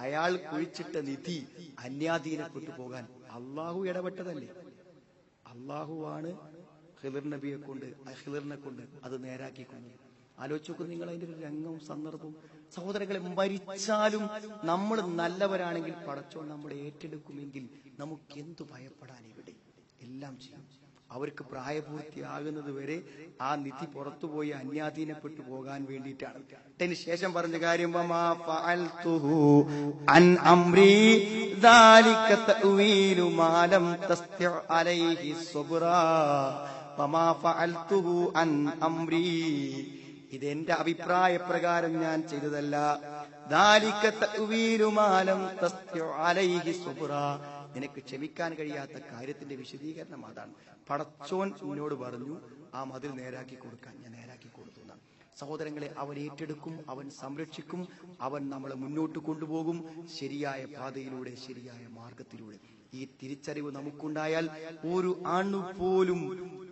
അയാൾ കുഴിച്ചിട്ട നിധി അന്യാധീനപ്പെട്ടു പോകാൻ അള്ളാഹു ഇടപെട്ടതല്ലേ? അള്ളാഹുവാണ് ഖിളിറിനെ കൊണ്ട് അത് നേരാക്കിക്കൊണ്ടത്. ആലോചിച്ച് നോക്കും നിങ്ങൾ അതിന്റെ ഒരു രംഗവും സന്ദർഭവും. സഹോദരങ്ങളെ, മരിച്ചാലും നമ്മൾ നല്ലവരാണെങ്കിൽ പടച്ചോൻ നമ്മളെ ഏറ്റെടുക്കുമെങ്കിൽ നമുക്ക് എന്തു ഭയപ്പെടാൻ? ഇവിടെ എല്ലാം ചെയ്യും. അവർക്ക് പ്രായപൂർത്തിയാകുന്നത് വരെ ആ നിധി പുറത്തുപോയി അന്യാധീനപ്പെട്ടു പോകാൻ വേണ്ടിയിട്ടാണ്. അതിന് ശേഷം പറഞ്ഞ കാര്യം ഇതെന്റെ അഭിപ്രായ പ്രകാരം ഞാൻ ചെയ്തതല്ല. നിനക്ക് ക്ഷമിക്കാൻ കഴിയാത്ത കാര്യത്തിന്റെ വിശദീകരണം അതാണ്. പടച്ചോൻ എന്നോട് പറഞ്ഞു ആ മതിൽ നേരാക്കി കൊടുക്കാൻ, ഞാൻ നേരാക്കി കൊടുത്തു എന്നാണ്. സഹോദരങ്ങളെ, അവൻ ഏറ്റെടുക്കും, അവൻ സംരക്ഷിക്കും, അവൻ നമ്മളെ മുന്നോട്ട് കൊണ്ടുപോകും ശരിയായ പാതയിലൂടെ, ശരിയായ മാർഗത്തിലൂടെ. ഈ തിരിച്ചറിവ് നമുക്കുണ്ടായാൽ ഒരു അണു പോലും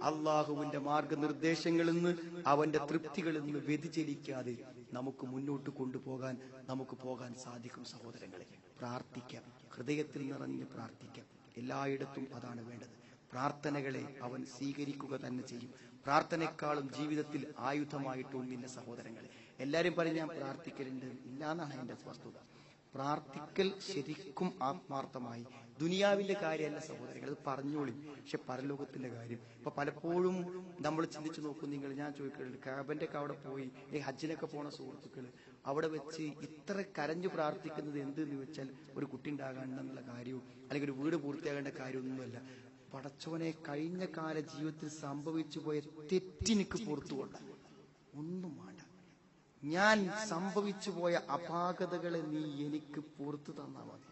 അള്ളാഹുവിന്റെ മാർഗനിർദ്ദേശങ്ങളിൽ നിന്ന്, അവന്റെ തൃപ്തികളിൽ നിന്ന് വ്യതിചലിക്കാതെ നമുക്ക് മുന്നോട്ട് കൊണ്ടുപോകാൻ നമുക്ക് പോകാൻ സാധിക്കും. സഹോദരങ്ങളെ, പ്രാർത്ഥിക്കാം, ഹൃദയത്തിൽ നിറഞ്ഞ് പ്രാർത്ഥിക്കാം. എല്ലായിടത്തും അതാണ് വേണ്ടത്. പ്രാർത്ഥനകളെ അവൻ സ്വീകരിക്കുക തന്നെ ചെയ്യും. പ്രാർത്ഥനയെക്കാളും ജീവിതത്തിൽ ആയുധമായിട്ടൊന്നില്ല സഹോദരങ്ങളെ. എല്ലാരും പറയും ഞാൻ പ്രാർത്ഥിക്കലുണ്ട്, ഇല്ലാന്നാണ് എന്റെ വസ്തുത. പ്രാർത്ഥിക്കൽ ശരിക്കും ആത്മാർത്ഥമായി, ദുനിയാവിന്റെ കാര്യമല്ല സഹോദരങ്ങൾ, അത് പറഞ്ഞോളി. പക്ഷെ പരലോകത്തിന്റെ കാര്യം ഇപ്പൊ പലപ്പോഴും നമ്മൾ ചിന്തിച്ചു നോക്കും. നിങ്ങൾ, ഞാൻ ചോദിക്കുന്നുണ്ട്, കാബന്റെ ഒക്കെ അവിടെ പോയി ഹജ്ജിനൊക്കെ പോണ സുഹൃത്തുക്കൾ അവിടെ വെച്ച് ഇത്ര കരഞ്ഞു പ്രാർത്ഥിക്കുന്നത് എന്തെന്ന് വെച്ചാൽ ഒരു കുട്ടി ഉണ്ടാകാനുള്ള കാര്യവും അല്ലെങ്കിൽ ഒരു വീട് പൂർത്തിയാകേണ്ട കാര്യമൊന്നുമല്ല. പടച്ചോനെ, കഴിഞ്ഞ കാല ജീവിതത്തിൽ സംഭവിച്ചു പോയ തെറ്റിനിക്ക് പുറത്തുകൊണ്ട ഒന്നും വേണ്ട. ഞാൻ സംഭവിച്ചു പോയ അപാകതകളെ നീ എനിക്ക് പുറത്തു തന്നാൽ മതി.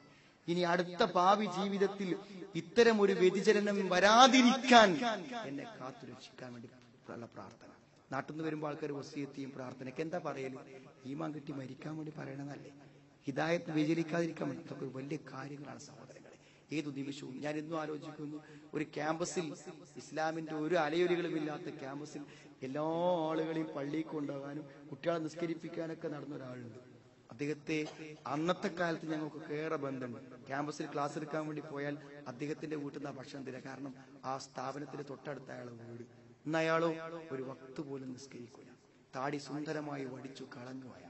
ഇനി അടുത്ത ഭാവി ജീവിതത്തിൽ ഇത്തരം ഒരു വ്യതിചലനം വരാതിരിക്കാൻ എന്നെ കാത്തുരക്ഷിക്കാൻ വേണ്ടി ഉള്ള പ്രാർത്ഥന. നാട്ടിൽ നിന്ന് വരുമ്പോൾ ആൾക്കാർ വസിയത്തെയും പ്രാർത്ഥനയ്ക്ക് എന്താ പറയല്? ഈമാൻ കിട്ടി മരിക്കാൻ വേണ്ടി പറയണമെന്നല്ലേ? ഹിദായത്ത് വ്യതിചലിക്കാതിരിക്കാൻ വേണ്ടി. അതൊക്കെ വലിയ കാര്യങ്ങളാണ് സഹോദരങ്ങളെ. ഏതു നിമിഷവും ഞാൻ എന്നും ആലോചിക്കുന്നു, ഒരു ക്യാമ്പസിൽ, ഇസ്ലാമിന്റെ ഒരു അലയൊലികളും ഇല്ലാത്ത ക്യാമ്പസിൽ എല്ലാ ആളുകളെയും പള്ളിയിൽ കൊണ്ടുപോകാനും കുട്ടികളെ നിസ്കരിപ്പിക്കാനൊക്കെ നടന്ന ഒരാളുണ്ട്. അദ്ദേഹത്തെ അന്നത്തെ കാലത്ത് ഞങ്ങൾക്ക് ഏറെ ബന്ധമുണ്ട്. ക്യാമ്പസിൽ ക്ലാസ് എടുക്കാൻ വേണ്ടി പോയാൽ അദ്ദേഹത്തിന്റെ വീട്ടിൽ നിന്ന് ഭക്ഷണം തരിക. കാരണം ആ സ്ഥാപനത്തിന്റെ തൊട്ടടുത്ത അയാളെ വീട്. ഇന്ന് അയാളോ ഒരു വക്ത് പോലും നിസ്കരിക്കില്ല. താടി സുന്ദരമായി വടിച്ചു കളഞ്ഞു അയാൾ.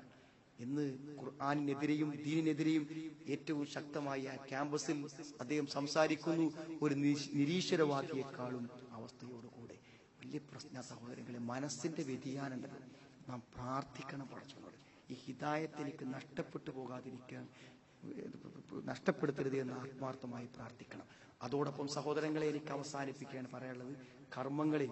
ഇന്ന് ഖുർആനിനെതിരെയും ദീനിനെതിരെയും ഏറ്റവും ശക്തമായി ആ ക്യാമ്പസിൽ അദ്ദേഹം സംസാരിക്കുന്നു. ഒരു നിരീശ്വരവാദിയെക്കാളും അവസ്ഥയോടുകൂടെ വലിയ പ്രശ്ന. സഹോദരങ്ങളെ, മനസ്സിന്റെ വ്യതിയാനം ഉണ്ടല്ലോ. നാം പ്രാർത്ഥിക്കണം പടച്ചവനോട്, ഈ ഹിദായത്ത് എനിക്ക് നഷ്ടപ്പെട്ടു പോകാതിരിക്കാൻ, നഷ്ടപ്പെടുത്തരുത് എന്ന് ആത്മാർത്ഥമായി പ്രാർത്ഥിക്കണം. അതോടൊപ്പം സഹോദരങ്ങളെ, എനിക്ക് അവസാനിപ്പിക്കുകയാണ് പറയാനുള്ളത്. കർമ്മങ്ങളെ,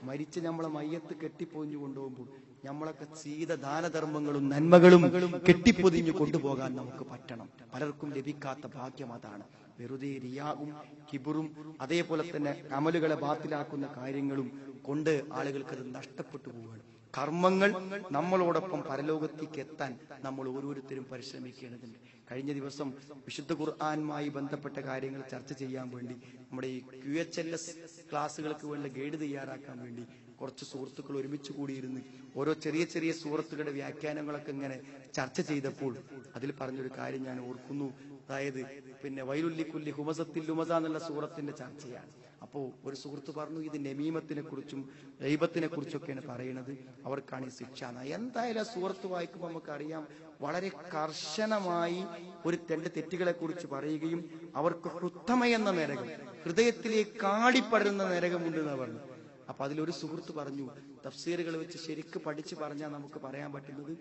മരിച്ച് നമ്മളെ മയ്യത്ത് കെട്ടിപ്പൊതിഞ്ഞു കൊണ്ടുപോകുമ്പോൾ നമ്മളൊക്കെ ചെയ്ത ദാനധർമ്മങ്ങളും നന്മകളും കെട്ടിപ്പൊതിഞ്ഞു കൊണ്ടുപോകാൻ നമുക്ക് പറ്റണം. പലർക്കും ലഭിക്കാത്ത ഭാഗ്യം അതാണ്. വെറുതെ റിയാവും കിബറും അതേപോലെ തന്നെ അമലുകളെ ബാത്തിലാക്കുന്ന കാര്യങ്ങളും കൊണ്ട് ആളുകൾക്ക് അത് നഷ്ടപ്പെട്ടു പോവുകയാണ്. കർമ്മങ്ങൾ നമ്മളോടൊപ്പം പരലോകത്തേക്ക് എത്താൻ നമ്മൾ ഓരോരുത്തരും പരിശ്രമിക്കേണ്ടതുണ്ട്. കഴിഞ്ഞ ദിവസം വിശുദ്ധ ഖുർആനുമായി ബന്ധപ്പെട്ട കാര്യങ്ങൾ ചർച്ച ചെയ്യാൻ വേണ്ടി നമ്മുടെ ഈ QHLS ക്ലാസ്സുകൾക്ക് വേണ്ട ഗൈഡ് തയ്യാറാക്കാൻ വേണ്ടി കുറച്ച് സുഹൃത്തുക്കൾ ഒരുമിച്ച് കൂടിയിരുന്ന് ഓരോ ചെറിയ ചെറിയ സൂറത്തുകളുടെ വ്യാഖ്യാനങ്ങളൊക്കെ ഇങ്ങനെ ചർച്ച ചെയ്തപ്പോൾ അതിൽ പറഞ്ഞൊരു കാര്യം ഞാൻ ഓർക്കുന്നു. അതായത് വൈലുല്ലിക്കുല്ലി ഹുമസത്തിൽ ലുമസ എന്നുള്ള സൂറത്തിന്റെ ചർച്ചയാണ്. അപ്പോ ഒരു സുഹൃത്ത് പറഞ്ഞു, ഇത് നമീമത്തിനെ കുറിച്ചും ഗൈബത്തിനെ കുറിച്ചൊക്കെയാണ് പറയുന്നത്, അവർക്കാണ് ഈ ശിക്ഷ. എന്തായാലും ആ സൂറത്ത് വായിക്കുമ്പോൾ നമുക്കറിയാം വളരെ കർശനമായി ഒരു തെറ്റുകളെ കുറിച്ച് പറയുകയും അവർക്ക് ഹൃത്തമയെന്ന നരകം, ഹൃദയത്തിലേക്ക് കാടിപ്പടരുന്ന നരകമുണ്ട് എന്ന് പറഞ്ഞു. അപ്പൊ അതിലൊരു സുഹൃത്ത് പറഞ്ഞു, തഫ്സീറുകൾ വെച്ച് ശരിക്ക് പഠിച്ച് പറഞ്ഞാൽ നമുക്ക് പറയാൻ പറ്റുന്നത്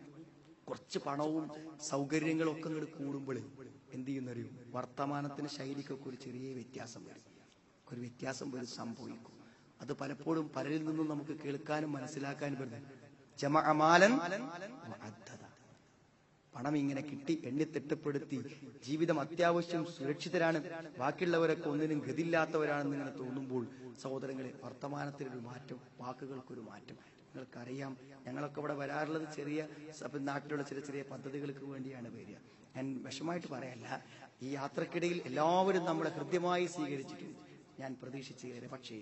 കുറച്ച് പണവും സൗകര്യങ്ങളും ഒക്കെ ഇങ്ങോട്ട് കൂടുമ്പോൾ എന്ത് ചെയ്യുന്നറിയും, വർത്തമാനത്തിന് ശൈലിക്കൊക്കെ ഒരു ചെറിയ വ്യത്യാസം വരും, ഒരു വ്യത്യാസം വരും സംഭവിക്കും. അത് പലപ്പോഴും പലരിൽ നിന്നും നമുക്ക് കേൾക്കാനും മനസ്സിലാക്കാനും പറ്റും. പണം ഇങ്ങനെ കിട്ടി എണ്ണി തിട്ടപ്പെടുത്തി ജീവിതം അത്യാവശ്യം സുരക്ഷിതരാണ്, ബാക്കിയുള്ളവരൊക്കെ ഒന്നിനും ഗതിയില്ലാത്തവരാണെന്ന് ഇങ്ങനെ തോന്നുമ്പോൾ സഹോദരങ്ങളെ, വർത്തമാനത്തിനൊരു മാറ്റം, വാക്കുകൾക്കൊരു മാറ്റം. നിങ്ങൾക്കറിയാം, ഞങ്ങളൊക്കെ ഇവിടെ വരാറുള്ളത് ചെറിയ നാട്ടിലുള്ള ചെറിയ ചെറിയ പദ്ധതികൾക്ക് വേണ്ടിയാണ് വരിക. ഞാൻ വിഷമായിട്ട് പറയല്ല, ഈ യാത്രക്കിടയിൽ എല്ലാവരും നമ്മളെ ഹൃദ്യമായി സ്വീകരിച്ചിട്ടുണ്ട്, ഞാൻ പ്രതീക്ഷിച്ചു. പക്ഷേ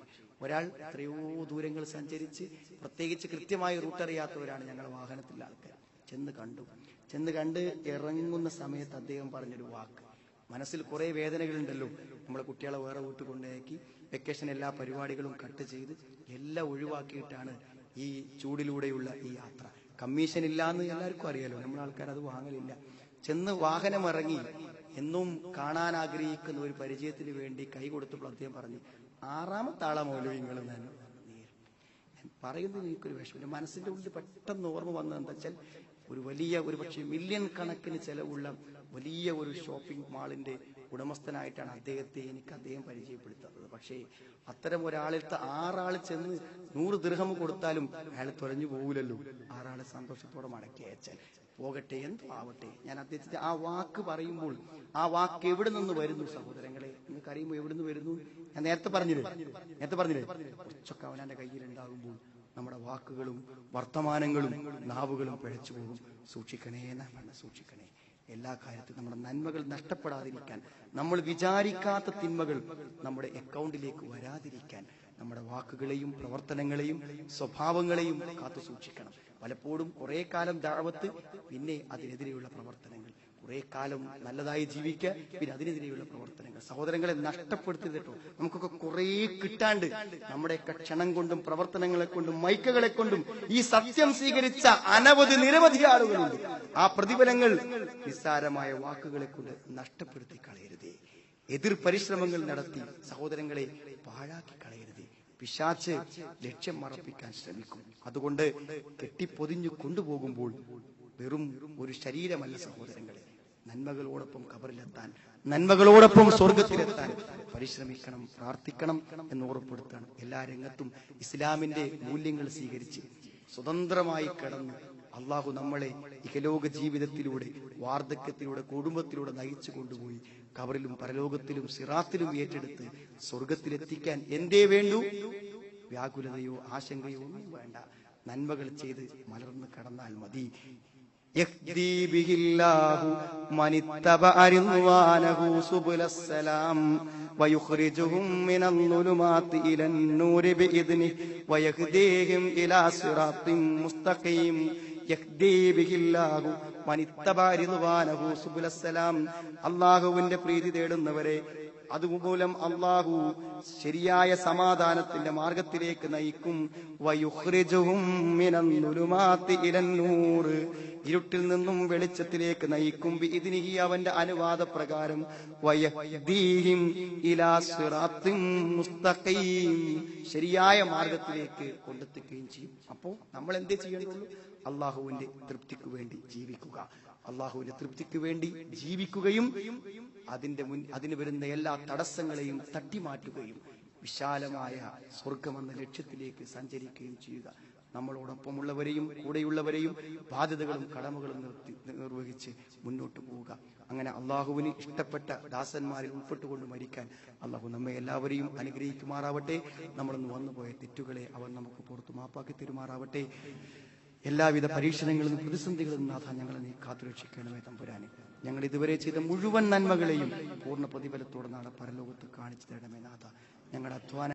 ഒരാൾ എത്രയോ ദൂരങ്ങൾ സഞ്ചരിച്ച് പ്രത്യേകിച്ച് കൃത്യമായി റൂട്ട് അറിയാത്തവരാണ് ഞങ്ങളുടെ വാഹനത്തിലെ ആൾക്കാർ. ചെന്ന് കണ്ട് ഇറങ്ങുന്ന സമയത്ത് അദ്ദേഹം പറഞ്ഞൊരു വാക്ക്, മനസ്സിൽ കുറെ വേദനകളുണ്ടല്ലോ, നമ്മളെ കുട്ടികളെ വേറെ വീട്ടിൽ കൊണ്ടുപോയി വെക്കേഷൻ എല്ലാ പരിപാടികളും കട്ട് ചെയ്ത് എല്ലാം ഒഴിവാക്കിയിട്ടാണ് ഈ ചൂടിലൂടെയുള്ള ഈ യാത്ര. കമ്മീഷൻ ഇല്ലാന്ന് എല്ലാവർക്കും അറിയാലോ, നമ്മുടെ ആൾക്കാർ അത് വാങ്ങലില്ല. ചെന്ന് വാഹനം ഇറങ്ങി എന്നും കാണാൻ ആഗ്രഹിക്കുന്ന ഒരു പരിചയത്തിന് വേണ്ടി കൈ കൊടുത്തപ്പോൾ അദ്ദേഹം പറഞ്ഞു, 6ാമത്തെ ആളാ മൗലവിങ്ങൾ എന്നാണ് പറയുന്നത്. എനിക്കൊരു വിഷമം മനസ്സിന്റെ ഉള്ളിൽ പെട്ടെന്ന് ഓർമ്മ വന്നത് എന്താ വെച്ചാൽ, ഒരു പക്ഷേ മില്യൺ കണക്കിന് ചെലവുള്ള വലിയ ഒരു ഷോപ്പിംഗ് മാളിന്റെ ഉടമസ്ഥനായിട്ടാണ് അദ്ദേഹം പരിചയപ്പെടുത്തുന്നത്. പക്ഷേ അത്തരം ഒരാളിലത്തെ 6 ആൾ ചെന്ന് 100 ദിർഹം കൊടുത്താലും അയാൾ തുറഞ്ഞു പോകില്ലല്ലോ. 6 ആളെ സന്തോഷത്തോടെ മടക്കി അയച്ചാൽ പോകട്ടെ, എന്തോ ആവട്ടെ. ഞാൻ അദ്ദേഹത്തിന്റെ ആ വാക്ക് പറയുമ്പോൾ ആ വാക്ക് എവിടെ നിന്ന് വരുന്നു സഹോദരങ്ങളെ, നിങ്ങൾക്ക് അറിയുമ്പോൾ എവിടെ നിന്ന് വരുന്നു? ഞാൻ നേരത്തെ പറഞ്ഞില്ലേ കുറച്ചൊക്കെ അവനാന്റെ കയ്യിലുണ്ടാകുമ്പോൾ നമ്മുടെ വാക്കുകളും വർത്തമാനങ്ങളും നാവുകളും പിഴച്ചു പോകും. സൂക്ഷിക്കണേ എന്നാണ്, സൂക്ഷിക്കണേ. എല്ലാ കാര്യത്തിലും നമ്മുടെ നന്മകൾ നഷ്ടപ്പെടാതിരിക്കാൻ, നമ്മൾ വിചാരിക്കാത്ത തിന്മകൾ നമ്മുടെ അക്കൗണ്ടിലേക്ക് വരാതിരിക്കാൻ നമ്മുടെ വാക്കുകളെയും പ്രവർത്തനങ്ങളെയും സ്വഭാവങ്ങളെയും കാത്തു സൂക്ഷിക്കണം. പലപ്പോഴും കുറെ കാലം ദഅവത്ത്, പിന്നെ അതിനെതിരെയുള്ള പ്രവർത്തനങ്ങൾ, കുറെ കാലം നല്ലതായി ജീവിക്കുക, പിന്നെ അതിനെതിരെയുള്ള പ്രവർത്തനങ്ങൾ. സഹോദരങ്ങളെ, നഷ്ടപ്പെടുത്തരുത് കേട്ടോ. നമുക്കൊക്കെ കുറെ കിട്ടാണ്ട്, നമ്മുടെയൊക്കെ ക്ഷണം കൊണ്ടും പ്രവർത്തനങ്ങളെ കൊണ്ടും മൈക്കുകളെ കൊണ്ടും ഈ സത്യം സ്വീകരിച്ച നിരവധി ആളുകളുണ്ട്. ആ പ്രതിഫലങ്ങൾ നിസ്സാരമായ വാക്കുകളെ കൊണ്ട് നഷ്ടപ്പെടുത്തി കളയരുതേ. എതിർ പരിശ്രമങ്ങൾ നടത്തി സഹോദരങ്ങളെ പാഴാക്കി കളയരുതേ. പിശാച് ലക്ഷ്യം മറപ്പിക്കാൻ ശ്രമിക്കും. അതുകൊണ്ട് കെട്ടിപ്പൊതിഞ്ഞു കൊണ്ടുപോകുമ്പോൾ വെറും ഒരു ശരീരമല്ല സഹോദരങ്ങളെ, നന്മകളോടൊപ്പം ഖബറിലെത്താൻ, നന്മകളോടൊപ്പം സ്വർഗത്തിലെത്താൻ പരിശ്രമിക്കണം, പ്രാർത്ഥിക്കണം എന്ന് ഓർമ്മപ്പെടുത്തണം. എല്ലാ രംഗത്തും ഇസ്ലാമിന്റെ മൂല്യങ്ങൾ സ്വീകരിച്ച് സ്വതന്ത്രമായി കടന്ന് അള്ളാഹു നമ്മളെ ഇഹലോക ജീവിതത്തിലൂടെ, വാർദ്ധക്യത്തിലൂടെ, കുടുംബത്തിലൂടെ നയിച്ചു കൊണ്ടുപോയി ഖബറിലും പരലോകത്തിലും സിറാത്തിലും ഏറ്റെടുത്ത് സ്വർഗത്തിലെത്തിക്കാൻ എന്തേ വേണ്ടു? വ്യാകുലതയോ ആശങ്കയോ ഒന്നും വേണ്ട. നന്മകൾ ചെയ്ത് മലർന്ന് കടന്നാൽ മതി. يهدي به الله من اتبع رضوانه سبل السلام ويخرجهم من الظلمات إلى النور بإذنه ويهديهم إلى صراط مستقيم يهدي به الله من اتبع رضوانه سبل السلام. അല്ലാഹുവിന്റെ പ്രീതി തേടുന്നവരെ അതുമൂലം അല്ലാഹു ശരിയായ സമാധാനത്തിന്റെ മാർഗത്തിലേക്ക് നയിക്കും. വയുഖ്രിജുഹും മിനൽ-ളുലുമാത്തി ഇലൻ-നൂർ, ഇരുട്ടിൽ നിന്നും വെളിച്ചത്തിലേക്ക് നയിക്കും. ബിഇദ്നിഹി, അവന്റെ അനുവാദപ്രകാരം. വയഹ്ദീഹിം ഇലാ സിറാത്തിൻ മുസ്തഖീം, ശരിയായ മാർഗത്തിലേക്ക് കൊണ്ടെത്തിക്കുകയും ചെയ്യും. അപ്പോ നമ്മൾ എന്തേ ചെയ്യേണ്ടതുള്ളൂ? അല്ലാഹുവിന്റെ തൃപ്തിക്ക് വേണ്ടി ജീവിക്കുക, അള്ളാഹുവിന്റെ തൃപ്തിക്ക് വേണ്ടി ജീവിക്കുകയും അതിന് വരുന്ന എല്ലാ തടസ്സങ്ങളെയും തട്ടിമാറ്റുകയും വിശാലമായ സ്വർഗമെന്ന ലക്ഷ്യത്തിലേക്ക് സഞ്ചരിക്കുകയും ചെയ്യുക. നമ്മളോടൊപ്പമുള്ളവരെയും കൂടെയുള്ളവരെയും ബാധ്യതകളും കടമകളും നിർവഹിച്ച് മുന്നോട്ട് പോവുക. അങ്ങനെ അള്ളാഹുവിന് ഇഷ്ടപ്പെട്ട ദാസന്മാരിൽ ഉൾപ്പെട്ടുകൊണ്ട് മരിക്കാൻ അള്ളാഹു നമ്മെ എല്ലാവരെയും അനുഗ്രഹിക്കുമാറാവട്ടെ. നമ്മളൊന്ന് വന്നുപോയ തെറ്റുകളെ അവൻ നമുക്ക് പുറത്തു മാപ്പാക്കി തരുമാറാവട്ടെ. എല്ലാവിധ പരീക്ഷണങ്ങളും പ്രതിസന്ധികളും നാഥ ഞങ്ങളെ നീ കാത്തുരക്ഷിക്കണമേ തമ്പുരാനെ. ഞങ്ങൾ ഇതുവരെ ചെയ്ത മുഴുവൻ നന്മകളെയും പൂർണ്ണ പ്രതിഫലത്തോടെ നാളെ പരലോകത്ത് കാണിച്ചു തരണമേ നാഥ. ഞങ്ങളുടെ അധ്വാന